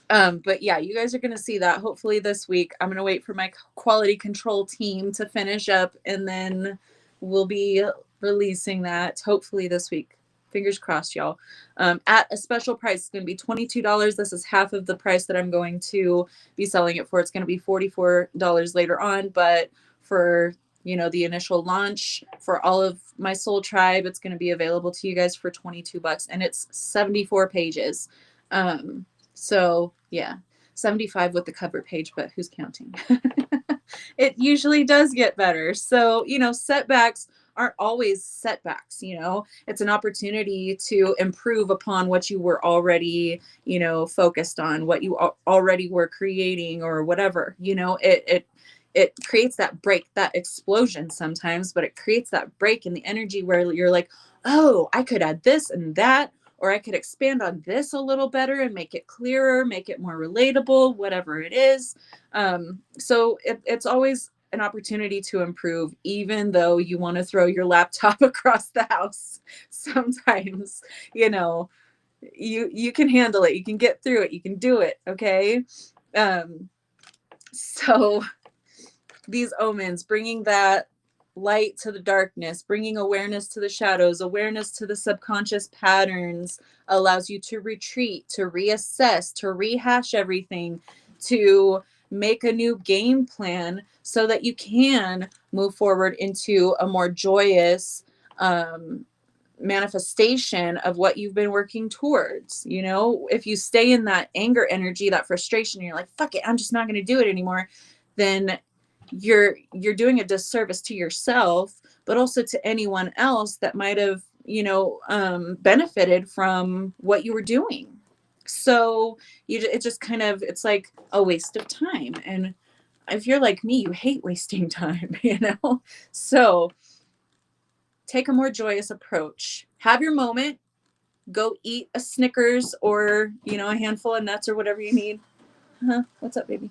But yeah, you guys are going to see that hopefully this week. I'm going to wait for my quality control team to finish up, and then we'll be releasing that hopefully this week. Fingers crossed, y'all. At a special price. It's going to be $22. This is half of the price that I'm going to be selling it for. It's going to be $44 later on, but for the initial launch for all of my soul tribe, it's going to be available to you guys for $22, and it's 74 pages. So yeah, 75 with the cover page, but who's counting? It usually does get better. So, setbacks aren't always setbacks, it's an opportunity to improve upon what you were already, focused on, what you already were creating or whatever, it creates that break, that explosion sometimes, but it creates that break in the energy where you're like, oh, I could add this and that, or I could expand on this a little better and make it clearer, make it more relatable, whatever it is. So it's always an opportunity to improve, even though you want to throw your laptop across the house. Sometimes, you can handle it. You can get through it. You can do it. Okay. So these omens, bringing that light to the darkness, bringing awareness to the shadows, awareness to the subconscious patterns, allows you to retreat, to reassess, to rehash everything, to make a new game plan so that you can move forward into a more joyous manifestation of what you've been working towards. If you stay in that anger energy, that frustration, you're like, fuck it, I'm just not going to do it anymore, then you're doing a disservice to yourself, but also to anyone else that might have benefited from what you were doing. So it just kind of, it's like a waste of time. And if you're like me, you hate wasting time. So take a more joyous approach. Have your moment. Go eat a Snickers or a handful of nuts or whatever you need. What's up, baby?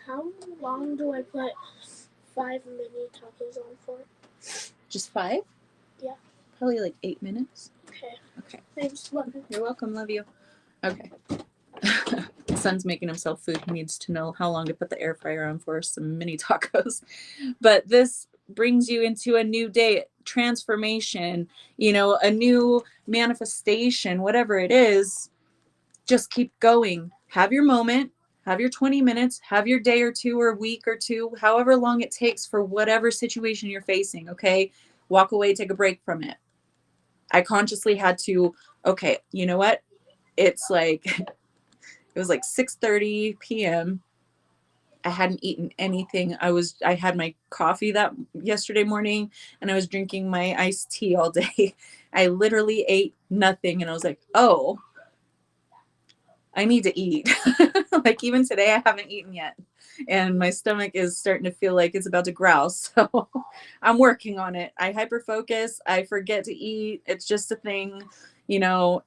How long do I put 5 mini tacos on for? Just 5? Yeah. Probably like 8 minutes. Okay. Thanks. Love you. You're welcome. Love you. Okay. Son's making himself food. He needs to know how long to put the air fryer on for some mini tacos. But this brings you into a new day, transformation, a new manifestation, whatever it is. Just keep going. Have your moment. Have your 20 minutes, have your day or two or week or two, however long it takes for whatever situation you're facing, okay? Walk away, take a break from it. I consciously had to, okay, you know what? It's like, it was like 6:30 p.m. I hadn't eaten anything. I had my coffee that yesterday morning, and I was drinking my iced tea all day. I literally ate nothing, and I was like, oh, I need to eat. Like even today, I haven't eaten yet. And my stomach is starting to feel like it's about to growl. So I'm working on it. I hyper focus. I forget to eat. It's just a thing, ADHD.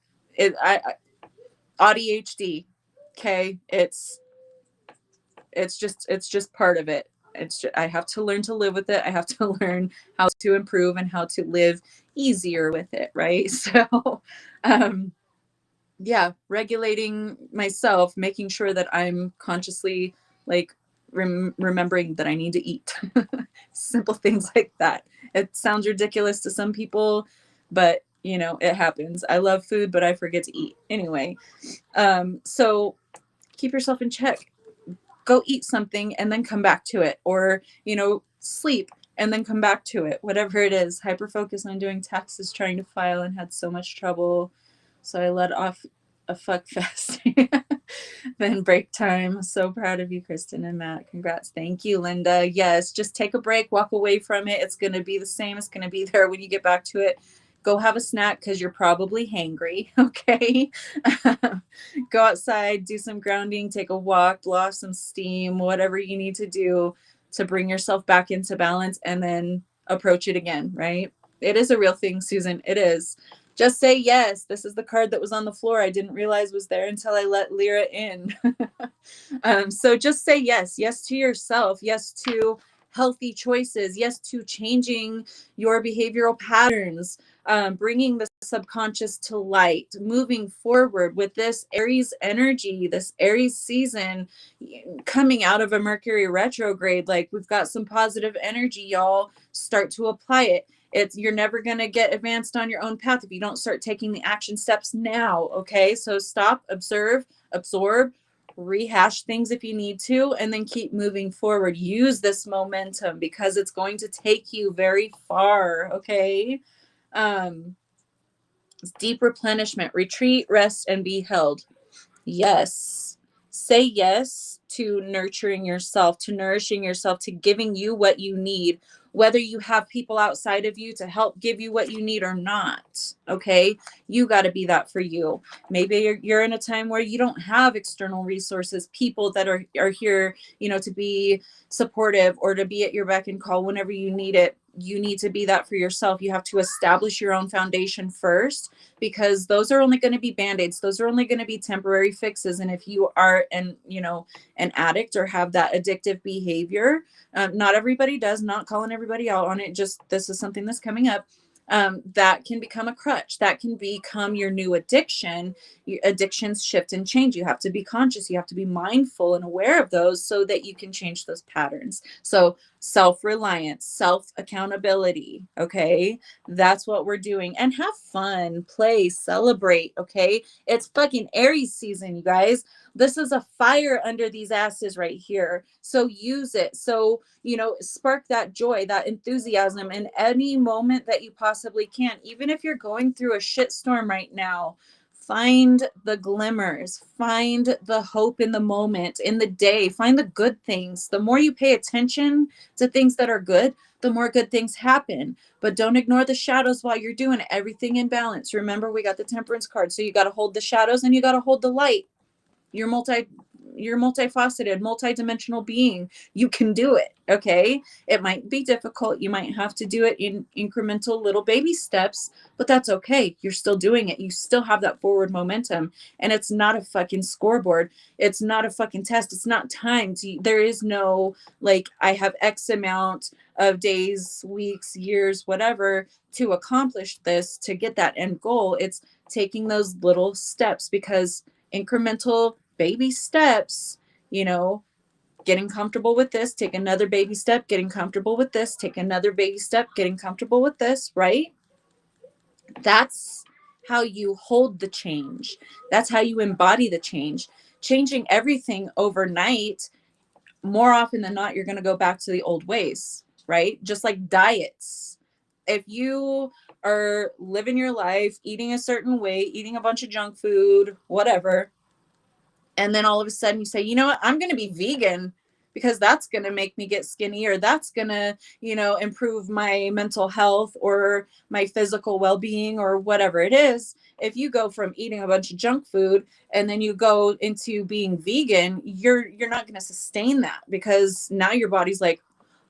Okay. It's just part of it. I have to learn to live with it. I have to learn how to improve and how to live easier with it. Right. So, yeah, regulating myself, making sure that I'm consciously like remembering that I need to eat. Simple things like that. It sounds ridiculous to some people, but it happens. I love food, but I forget to eat anyway. So keep yourself in check. Go eat something and then come back to it, or sleep and then come back to it, whatever it is. Hyper focus on doing taxes, trying to file, and had so much trouble, so I let off a fuck fest. Then break time. So proud of you, Kristen and Matt. Congrats. Thank you, Linda. Yes, just take a break, walk away from it. It's going to be the same. It's going to be there when you get back to it. Go have a snack because you're probably hangry. Okay. Go outside, do some grounding, take a walk, blow off some steam, whatever you need to do to bring yourself back into balance and then approach it again, right? It is a real thing, Susan. It is. Just say yes. This is the card that was on the floor. I didn't realize was there until I let Lyra in. So just say yes. Yes to yourself. Yes to healthy choices. Yes to changing your behavioral patterns, bringing the subconscious to light, moving forward with this Aries energy, this Aries season coming out of a Mercury retrograde. Like we've got some positive energy, y'all. Start to apply it. You're never going to get advanced on your own path if you don't start taking the action steps now. Okay, so stop, observe, absorb, rehash things if you need to, and then keep moving forward. Use this momentum because it's going to take you very far. Okay. um Deep replenishment, retreat, rest, and be held. Yes. Say yes to nurturing yourself, to nourishing yourself, to giving you what you need, whether you have people outside of you to help give you what you need or not. Okay. You got to be that for you. Maybe you're in a time where you don't have external resources, people that are here, to be supportive or to be at your beck and call whenever you need it. You need to be that for yourself. You have to establish your own foundation first, because those are only going to be band-aids. Those are only going to be temporary fixes. And if you are an addict or have that addictive behavior, not everybody does, not calling everybody out on it, just this is something that's coming up. That can become a crutch. That can become your new addiction. Addictions shift and change. You have to be conscious. You have to be mindful and aware of those so that you can change those patterns. So self-reliance, self-accountability. Okay. That's what we're doing. And have fun, play, celebrate. Okay. It's fucking Aries season, you guys. This is a fire under these asses right here. So use it. So, spark that joy, that enthusiasm in any moment that you possibly can. Even if you're going through a shit storm right now, find the glimmers, find the hope in the moment, in the day, find the good things. The more you pay attention to things that are good, the more good things happen. But don't ignore the shadows while you're doing everything in balance. Remember, we got the temperance card. So you got to hold the shadows and you got to hold the light. You're multifaceted, multidimensional being. You can do it. Okay. It might be difficult. You might have to do it in incremental little baby steps, but that's okay. You're still doing it. You still have that forward momentum. And it's not a fucking scoreboard. It's not a fucking test. It's not timed. There is no, like, I have X amount of days, weeks, years, whatever to accomplish this, to get that end goal. It's taking those little steps, because incremental baby steps, getting comfortable with this, take another baby step, getting comfortable with this, take another baby step, getting comfortable with this, right? That's how you hold the change. That's how you embody the change. Changing everything overnight, more often than not, you're going to go back to the old ways, right? Just like diets. If you are living your life, eating a certain way, eating a bunch of junk food, whatever, and then all of a sudden you say, you know what, I'm going to be vegan because that's going to make me get skinny, or that's going to, improve my mental health or my physical well-being or whatever it is. If you go from eating a bunch of junk food and then you go into being vegan, you're not going to sustain that, because now your body's like,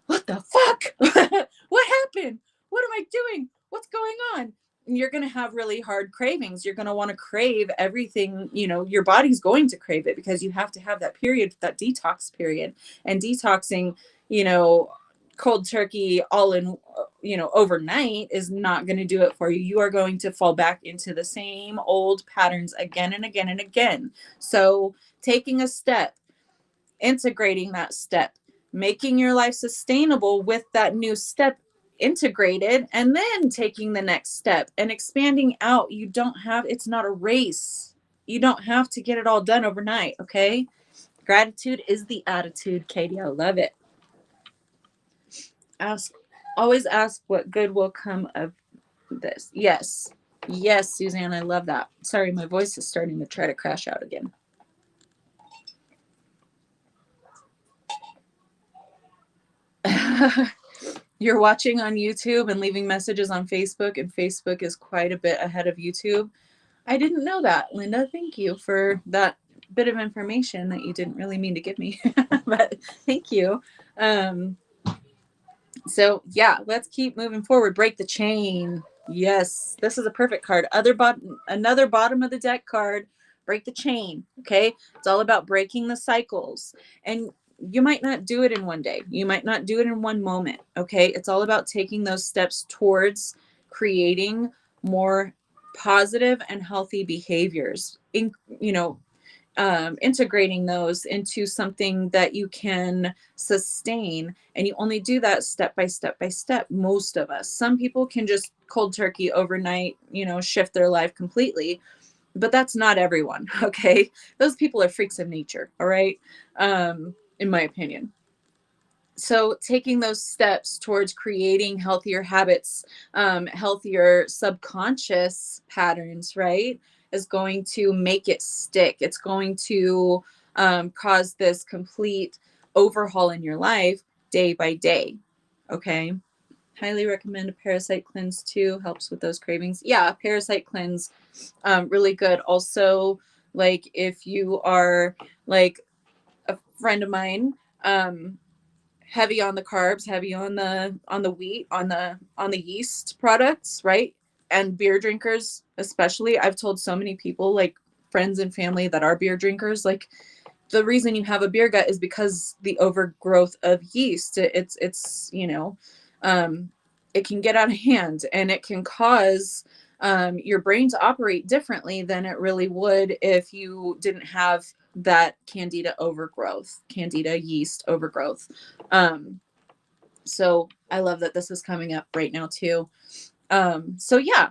what the fuck? What happened? What am I doing? What's going on? You're going to have really hard cravings. You're going to want to crave everything, your body's going to crave it, because you have to have that period, that detox period. And detoxing, cold turkey all in, overnight is not going to do it for you. You are going to fall back into the same old patterns again and again and again. So taking a step, integrating that step, making your life sustainable with that new step integrated, and then taking the next step and expanding out. It's not a race. You don't have to get it all done overnight. Okay. Gratitude is the attitude, Katie. I love it. Always ask what good will come of this. Yes. Yes, Suzanne, I love that. Sorry, my voice is starting to try to crash out again. You're watching on YouTube and leaving messages on Facebook, and Facebook is quite a bit ahead of YouTube. I didn't know that, Linda. Thank you for that bit of information that you didn't really mean to give me, but thank you. Um, so yeah, let's keep moving forward. Break the chain. Yes, this is a perfect card. Another bottom of the deck card. Break the chain. Okay, it's all about breaking the cycles, and you might not do it in one day. You might not do it in one moment. Okay, it's all about taking those steps towards creating more positive and healthy behaviors. Integrating those into something that you can sustain, and you only do that step by step by step. Most of us, some people can just cold turkey overnight, shift their life completely, but that's not everyone. Okay, those people are freaks of nature. All right, in my opinion. So taking those steps towards creating healthier habits, healthier subconscious patterns, right, is going to make it stick. It's going to cause this complete overhaul in your life day by day. Okay, highly recommend a parasite cleanse too. Helps with those cravings. Yeah, parasite cleanse, really good. Also, like if you are like a friend of mine, heavy on the carbs, heavy on the wheat, on the yeast products, right? And beer drinkers especially. I've told so many people, like friends and family that are beer drinkers, like the reason you have a beer gut is because the overgrowth of yeast. Um, it can get out of hand, and it can cause your brain to operate differently than it really would if you didn't have that candida yeast overgrowth. um, so I love that this is coming up right now too. So yeah,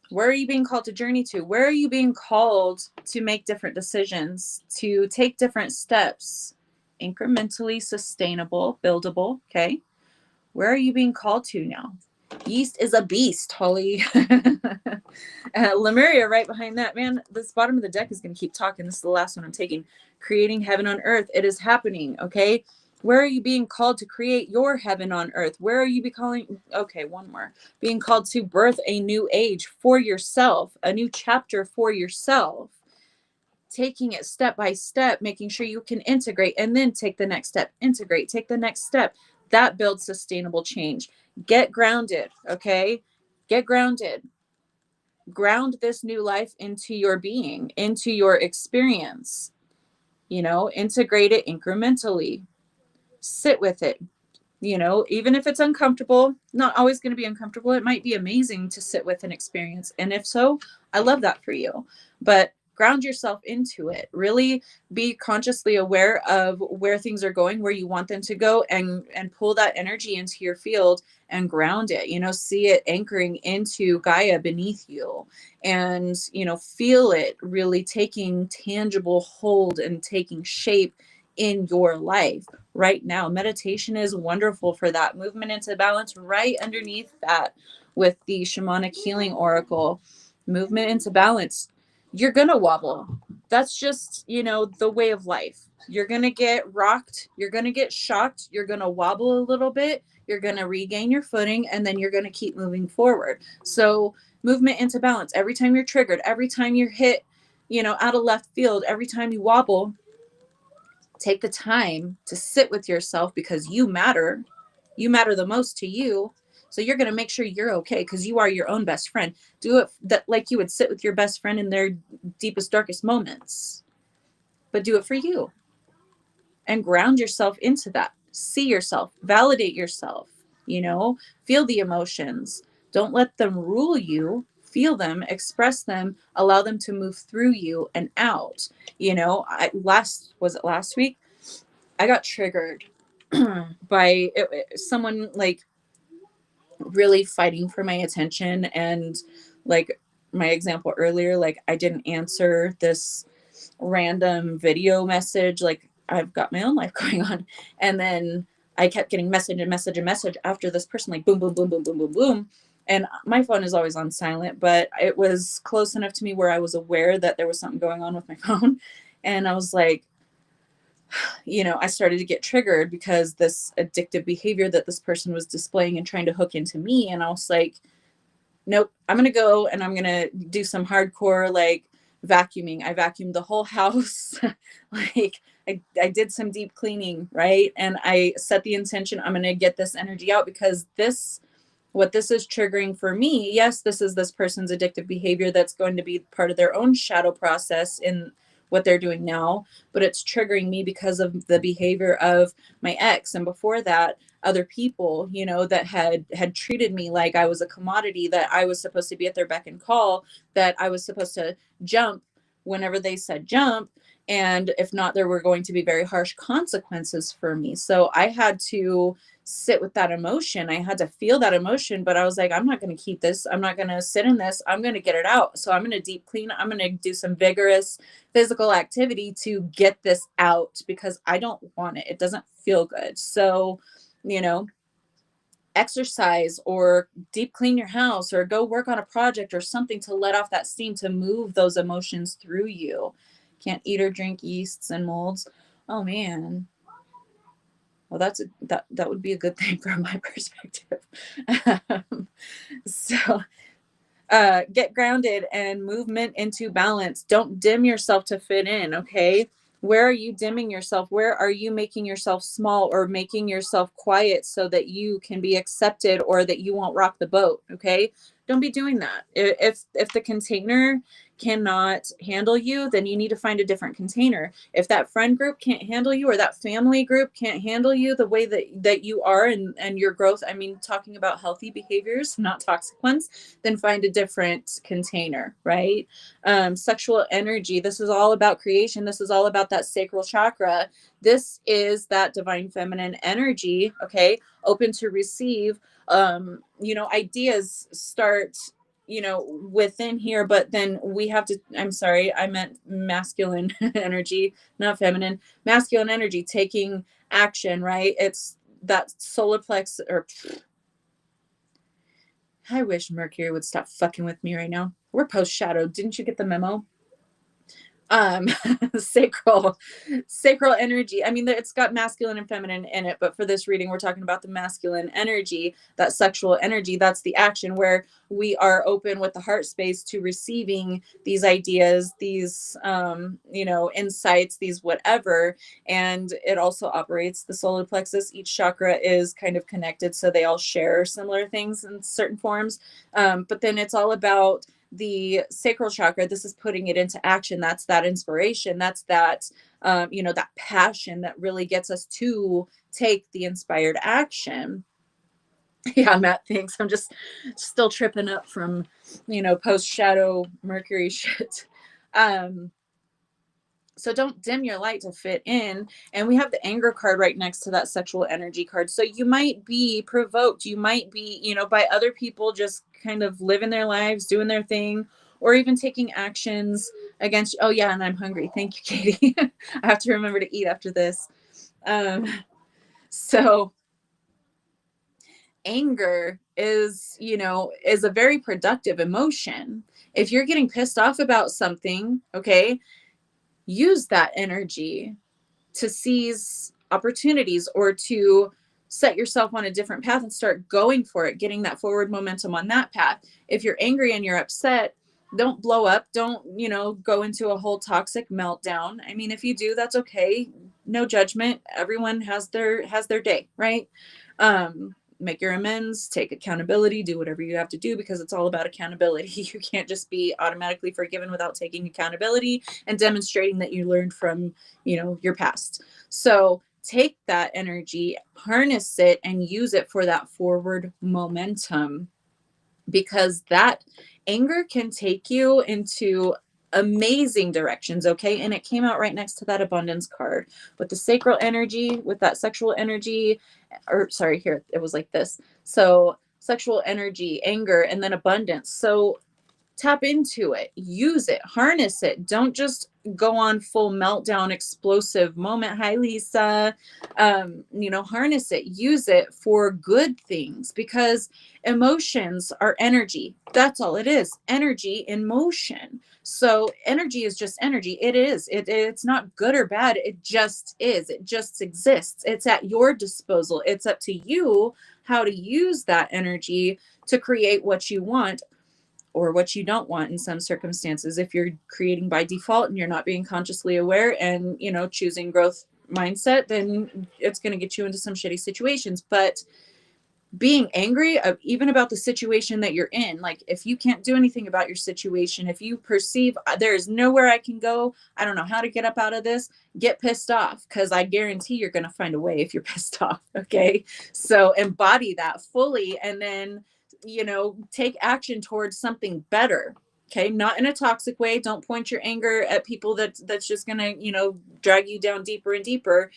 where are you being called to journey to? Where are you being called to make different decisions, to take different steps, incrementally sustainable, buildable? Okay, where are you being called to now? Yeast is a beast, Holly. Lemuria right behind that. Man, this bottom of the deck is going to keep talking. This is the last one I'm taking. Creating heaven on earth. It is happening, okay? Where are you being called to create your heaven on earth? Where are you becoming? Okay, one more. Being called to birth a new age for yourself, a new chapter for yourself. Taking it step by step, making sure you can integrate and then take the next step, integrate, take the next step. That builds sustainable change. Get grounded, okay? Get grounded. Ground this new life into your being, into your experience. Integrate it incrementally. Sit with it. Even if it's uncomfortable, not always going to be uncomfortable. It might be amazing to sit with an experience. And if so, I love that for you. But ground yourself into it. Really be consciously aware of where things are going, where you want them to go, and pull that energy into your field and ground it. See it anchoring into Gaia beneath you, and feel it really taking tangible hold and taking shape in your life right now. Meditation is wonderful for that. Movement into balance right underneath that with the shamanic healing oracle. Movement into balance. You're going to wobble. That's just, the way of life. You're going to get rocked. You're going to get shocked. You're going to wobble a little bit. You're going to regain your footing, and then you're going to keep moving forward. So, movement into balance. Every time you're triggered, every time you're hit, out of left field, every time you wobble, take the time to sit with yourself, because you matter. You matter the most to you. So you're going to make sure you're okay, because you are your own best friend. Do it that like you would sit with your best friend in their deepest, darkest moments, but do it for you and ground yourself into that. See yourself, validate yourself, feel the emotions. Don't let them rule you. Feel them, express them, allow them to move through you and out. Was it last week? I got triggered by someone like really fighting for my attention, and like my example earlier, like I didn't answer this random video message. Like I've got my own life going on, and then I kept getting message and message and message after this person, like boom boom boom boom boom boom boom. And my phone is always on silent, but it was close enough to me where I was aware that there was something going on with my phone. And I was like, I started to get triggered because this addictive behavior that this person was displaying and trying to hook into me. And I was like, nope, I'm going to go and I'm going to do some hardcore like vacuuming. I vacuumed the whole house. Like I did some deep cleaning, right? And I set the intention, I'm going to get this energy out because what this is triggering for me, yes, this is this person's addictive behavior that's going to be part of their own shadow process in what they're doing now, but it's triggering me because of the behavior of my ex and before that other people, that had treated me like I was a commodity, that I was supposed to be at their beck and call, that I was supposed to jump whenever they said jump, and if not, there were going to be very harsh consequences for me. So I had to sit with that emotion. I had to feel that emotion, but I was like, I'm not going to keep this. I'm not going to sit in this. I'm going to get it out. So I'm going to deep clean. I'm going to do some vigorous physical activity to get this out because I don't want it. It doesn't feel good. So, you know, exercise or deep clean your house or go work on a project or something to let off that steam, to move those emotions through you. Can't eat or drink yeasts and molds. Oh man. Well, that would be a good thing from my perspective. um, so get grounded and movement into balance. Don't dim yourself to fit in. Okay. Where are you dimming yourself? Where are you making yourself small or making yourself quiet so that you can be accepted or that you won't rock the boat? Okay. Don't be doing that. If the container cannot handle you, then you need to find a different container. If that friend group can't handle you or that family group can't handle you the way that you are and your growth, I mean, talking about healthy behaviors, not toxic ones, then find a different container, right? Sexual energy. This is all about creation. This is all about that sacral chakra. This is that divine feminine energy, okay? Open to receive. Ideas start within here, but then we have to, I'm sorry, I meant masculine energy, not feminine. Masculine energy, taking action, right? It's that solar plex, or I wish Mercury would stop fucking with me right now. We're post shadow. Didn't you get the memo? um sacral energy. I mean, it's got masculine and feminine in it, but for this reading we're talking about the masculine energy, that sexual energy. That's the action where we are open with the heart space to receiving these ideas, these insights, these whatever. And it also operates the solar plexus. Each chakra is kind of connected, so they all share similar things in certain forms. But then it's all about the sacral chakra. This is putting it into action. That's that inspiration. That's that that passion that really gets us to take the inspired action. Yeah, Matt, thanks. I'm just still tripping up from post shadow Mercury shit. um so don't dim your light to fit in. And we have the anger card right next to that sexual energy card. So you might be provoked. You might be, by other people just kind of living their lives, doing their thing, or even taking actions against. Oh, yeah. And I'm hungry. Thank you, Katie. I have to remember to eat after this. Um, so anger is a very productive emotion. If you're getting pissed off about something, okay, use that energy to seize opportunities or to set yourself on a different path and start going for it, getting that forward momentum on that path. If you're angry and you're upset, don't blow up. Don't, go into a whole toxic meltdown. I mean, if you do, that's okay. No judgment. Everyone has their day, right? Make your amends, take accountability, do whatever you have to do because it's all about accountability. You can't just be automatically forgiven without taking accountability and demonstrating that you learned from, your past. So take that energy, harness it, and use it for that forward momentum, because that anger can take you into amazing directions. Okay. And it came out right next to that abundance card with the sacral energy, with that sexual energy, or sorry, here it was like this. So sexual energy, anger, and then abundance. So Tap into it, use it, harness it. Don't just go on full meltdown, explosive moment. Hi, Lisa. Harness it, use it for good things, because emotions are energy. That's all it is, energy in motion. So energy is just energy. It's not good or bad. It just is. It just exists. It's at your disposal. It's up to you how to use that energy to create what you want or what you don't want in some circumstances. If you're creating by default and you're not being consciously aware and, choosing growth mindset, then it's going to get you into some shitty situations. But being angry even about the situation that you're in, like if you can't do anything about your situation, if you perceive there is nowhere I can go, I don't know how to get up out of this, get pissed off, because I guarantee you're going to find a way if you're pissed off. Okay, so embody that fully, and then take action towards something better. Okay, not in a toxic way. Don't point your anger at people that's just going to drag you down deeper and deeper.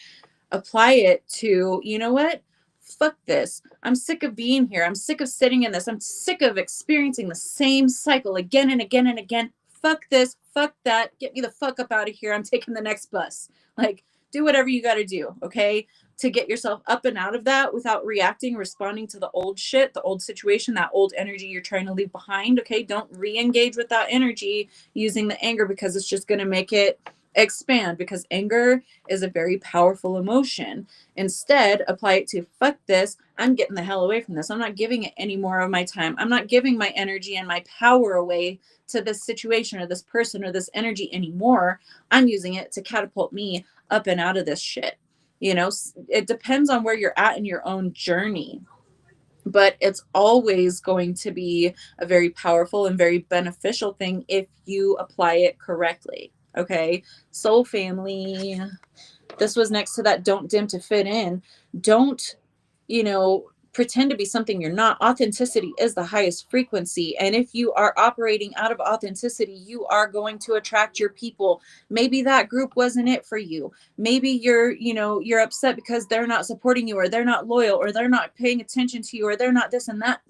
Apply it to, what? Fuck this. I'm sick of being here. I'm sick of sitting in this. I'm sick of experiencing the same cycle again and again and again. Fuck this. Fuck that. Get me the fuck up out of here. I'm taking the next bus. Like, do whatever you got to do, okay? To get yourself up and out of that without reacting, responding to the old shit, the old situation, that old energy you're trying to leave behind, okay? Don't re-engage with that energy using the anger, because it's just going to make it expand, because anger is a very powerful emotion. Instead, apply it to fuck this. I'm getting the hell away from this. I'm not giving it any more of my time. I'm not giving my energy and my power away to this situation or this person or this energy anymore. I'm using it to catapult me up and out of this shit. It depends on where you're at in your own journey, but it's always going to be a very powerful and very beneficial thing if you apply it correctly. Okay, soul family. This was next to that don't dim to fit in. Don't, pretend to be something you're not. Authenticity is the highest frequency. And if you are operating out of authenticity, you are going to attract your people. Maybe that group wasn't it for you. Maybe you're upset because they're not supporting you, or they're not loyal, or they're not paying attention to you, or they're not this and that.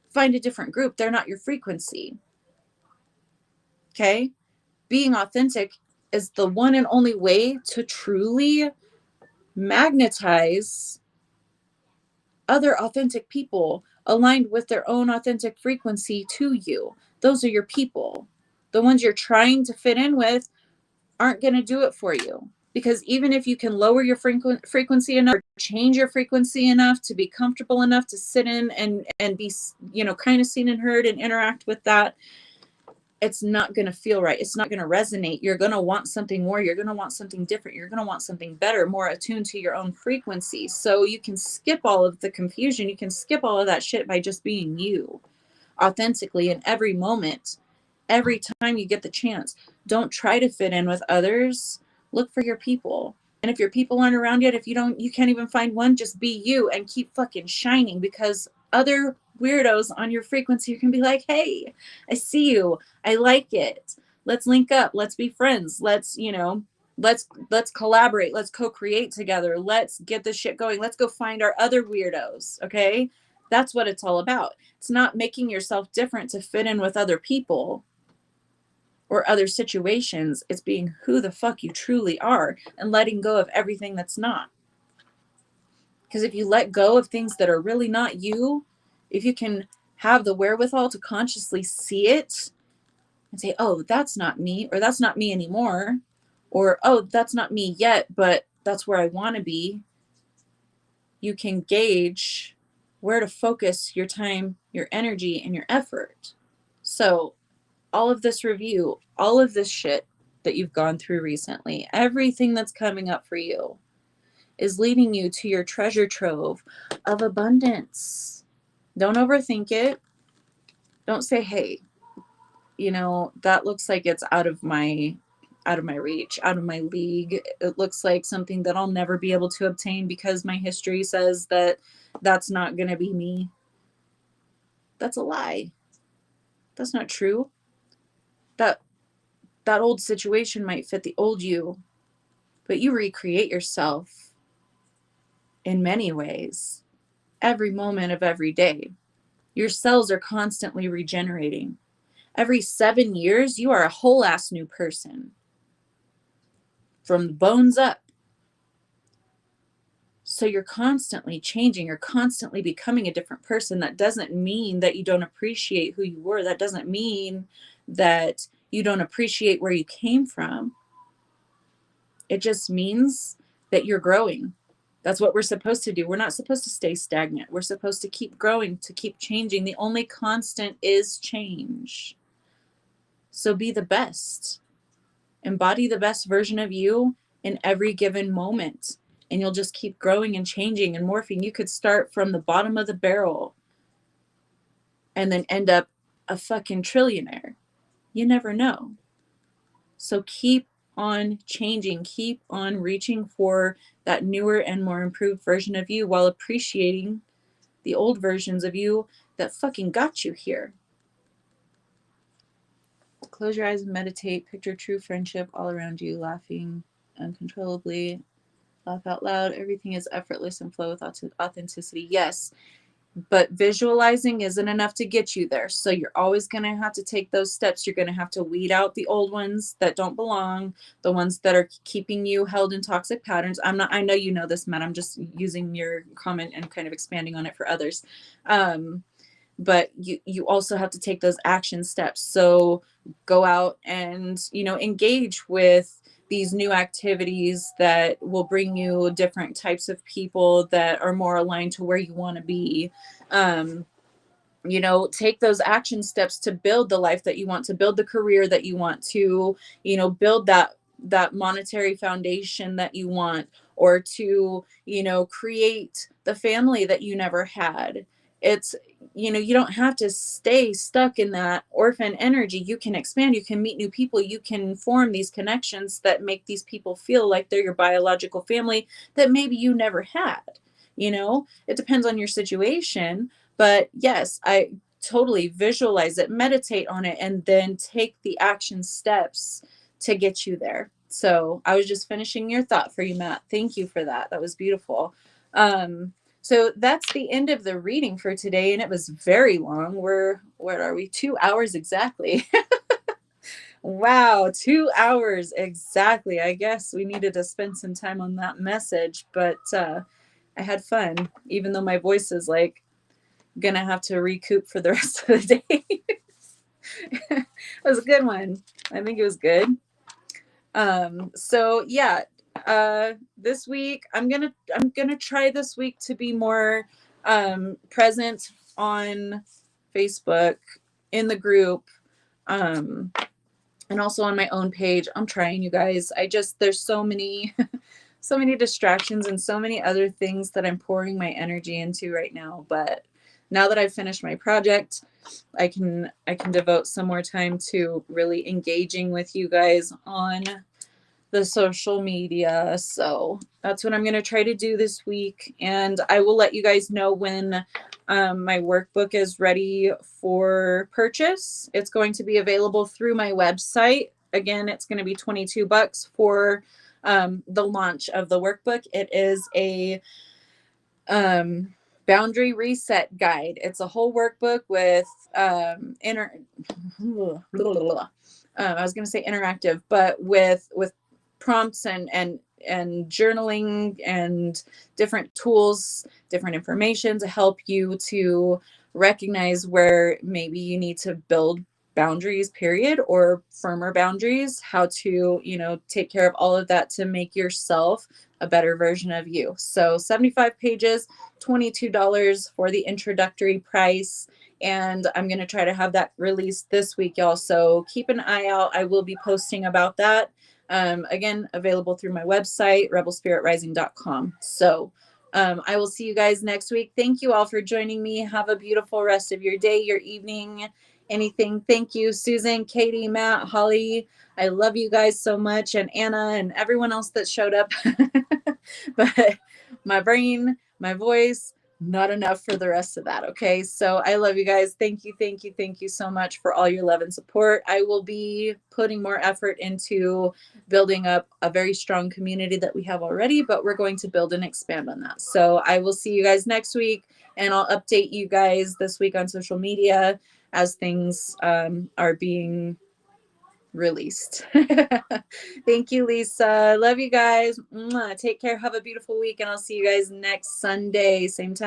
Find a different group. They're not your frequency. Okay? Being authentic is the one and only way to truly magnetize other authentic people aligned with their own authentic frequency to you. Those are your people. The ones you're trying to fit in with aren't going to do it for you, because even if you can lower your frequency enough or change your frequency enough to be comfortable enough to sit in and be kind of seen and heard and interact with that, it's not going to feel right. It's not going to resonate. You're going to want something more. You're going to want something different. You're going to want something better, more attuned to your own frequency. So you can skip all of the confusion. You can skip all of that shit by just being you authentically in every moment, every time you get the chance. Don't try to fit in with others. Look for your people. And if your people aren't around yet, if you can't even find one, just be you and keep fucking shining, because other weirdos on your frequency can be like, hey, I see you. I like it. Let's link up. Let's be friends. Let's collaborate. Let's co-create together. Let's get this shit going. Let's go find our other weirdos. Okay. That's what it's all about. It's not making yourself different to fit in with other people or other situations. It's being who the fuck you truly are and letting go of everything that's not. Because if you let go of things that are really not you, if you can have the wherewithal to consciously see it and say, oh, that's not me, or that's not me anymore, or oh, that's not me yet, but that's where I want to be, you can gauge where to focus your time, your energy, and your effort. So all of this review, all of this shit that you've gone through recently, everything that's coming up for you is leading you to your treasure trove of abundance. Don't overthink it. Don't say, hey, that looks like it's out of my reach, out of my league. It looks like something that I'll never be able to obtain because my history says that that's not going to be me. That's a lie. That's not true. That that old situation might fit the old you, but you recreate yourself in many ways every moment of every day. Your cells are constantly regenerating. Every 7 years, you are a whole ass new person from the bones up. So you're constantly changing, you're constantly becoming a different person. That doesn't mean that you don't appreciate who you were. That doesn't mean that you don't appreciate where you came from. It just means that you're growing. That's what we're supposed to do. We're not supposed to stay stagnant. We're supposed to keep growing, to keep changing. The only constant is change. So be the best. Embody the best version of you in every given moment. And you'll just keep growing and changing and morphing. You could start from the bottom of the barrel and then end up a fucking trillionaire. You never know. So keep on changing, keep on reaching for that newer and more improved version of you while appreciating the old versions of you that fucking got you here. Close your eyes and meditate. Picture true friendship all around you, laughing uncontrollably. Laugh out loud. Everything is effortless and flow with authenticity. Yes, but visualizing isn't enough to get you there. So you're always going to have to take those steps. You're going to have to weed out the old ones that don't belong, the ones that are keeping you held in toxic patterns. I know you know this, Matt. I'm just using your comment and kind of expanding on it for others. But you also have to take those action steps. So go out and, engage with these new activities that will bring you different types of people that are more aligned to where you want to be. Take those action steps to build the life that you want, to build the career that you want, to, build that monetary foundation that you want, or to, create the family that you never had. It's, you don't have to stay stuck in that orphan energy. You can expand, you can meet new people, you can form these connections that make these people feel like they're your biological family that maybe you never had. It depends on your situation. But yes, I totally visualize it, meditate on it, and then take the action steps to get you there. So I was just finishing your thought for you, Matt. Thank you for that. That was beautiful. So that's the end of the reading for today, and it was very long. What are we? 2 hours exactly. Wow, 2 hours exactly. I guess we needed to spend some time on that message, but I had fun, even though my voice is like gonna have to recoup for the rest of the day. It was a good one. I think it was good. So yeah, this week I'm gonna try this week to be more present on Facebook, in the group, and also on my own page. I'm trying, you guys. There's so many so many distractions and so many other things that I'm pouring my energy into right now. But now that I've finished my project, I can devote some more time to really engaging with you guys on the social media. So that's what I'm going to try to do this week. And I will let you guys know when my workbook is ready for purchase. It's going to be available through my website. Again, it's going to be $22 for the launch of the workbook. It is a boundary reset guide. It's a whole workbook with I was going to say interactive, but with prompts and journaling and different tools, different information to help you to recognize where maybe you need to build boundaries, period, or firmer boundaries, how to, take care of all of that to make yourself a better version of you. So 75 pages, $22 for the introductory price. And I'm going to try to have that released this week, y'all. So keep an eye out. I will be posting about that. Again, available through my website, rebelspiritrising.com. So I will see you guys next week. Thank you all for joining me. Have a beautiful rest of your day, your evening, anything. Thank you, Susan, Katie, Matt, Holly. I love you guys so much, and Anna and everyone else that showed up. But my brain, my voice, not enough for the rest of that. Okay. So I love you guys. Thank you. Thank you. Thank you so much for all your love and support. I will be putting more effort into building up a very strong community that we have already, but we're going to build and expand on that. So I will see you guys next week, and I'll update you guys this week on social media. as things are being released. Thank you, Lisa. Love you guys. Mwah. Take care. Have a beautiful week. And I'll see you guys next Sunday, same time.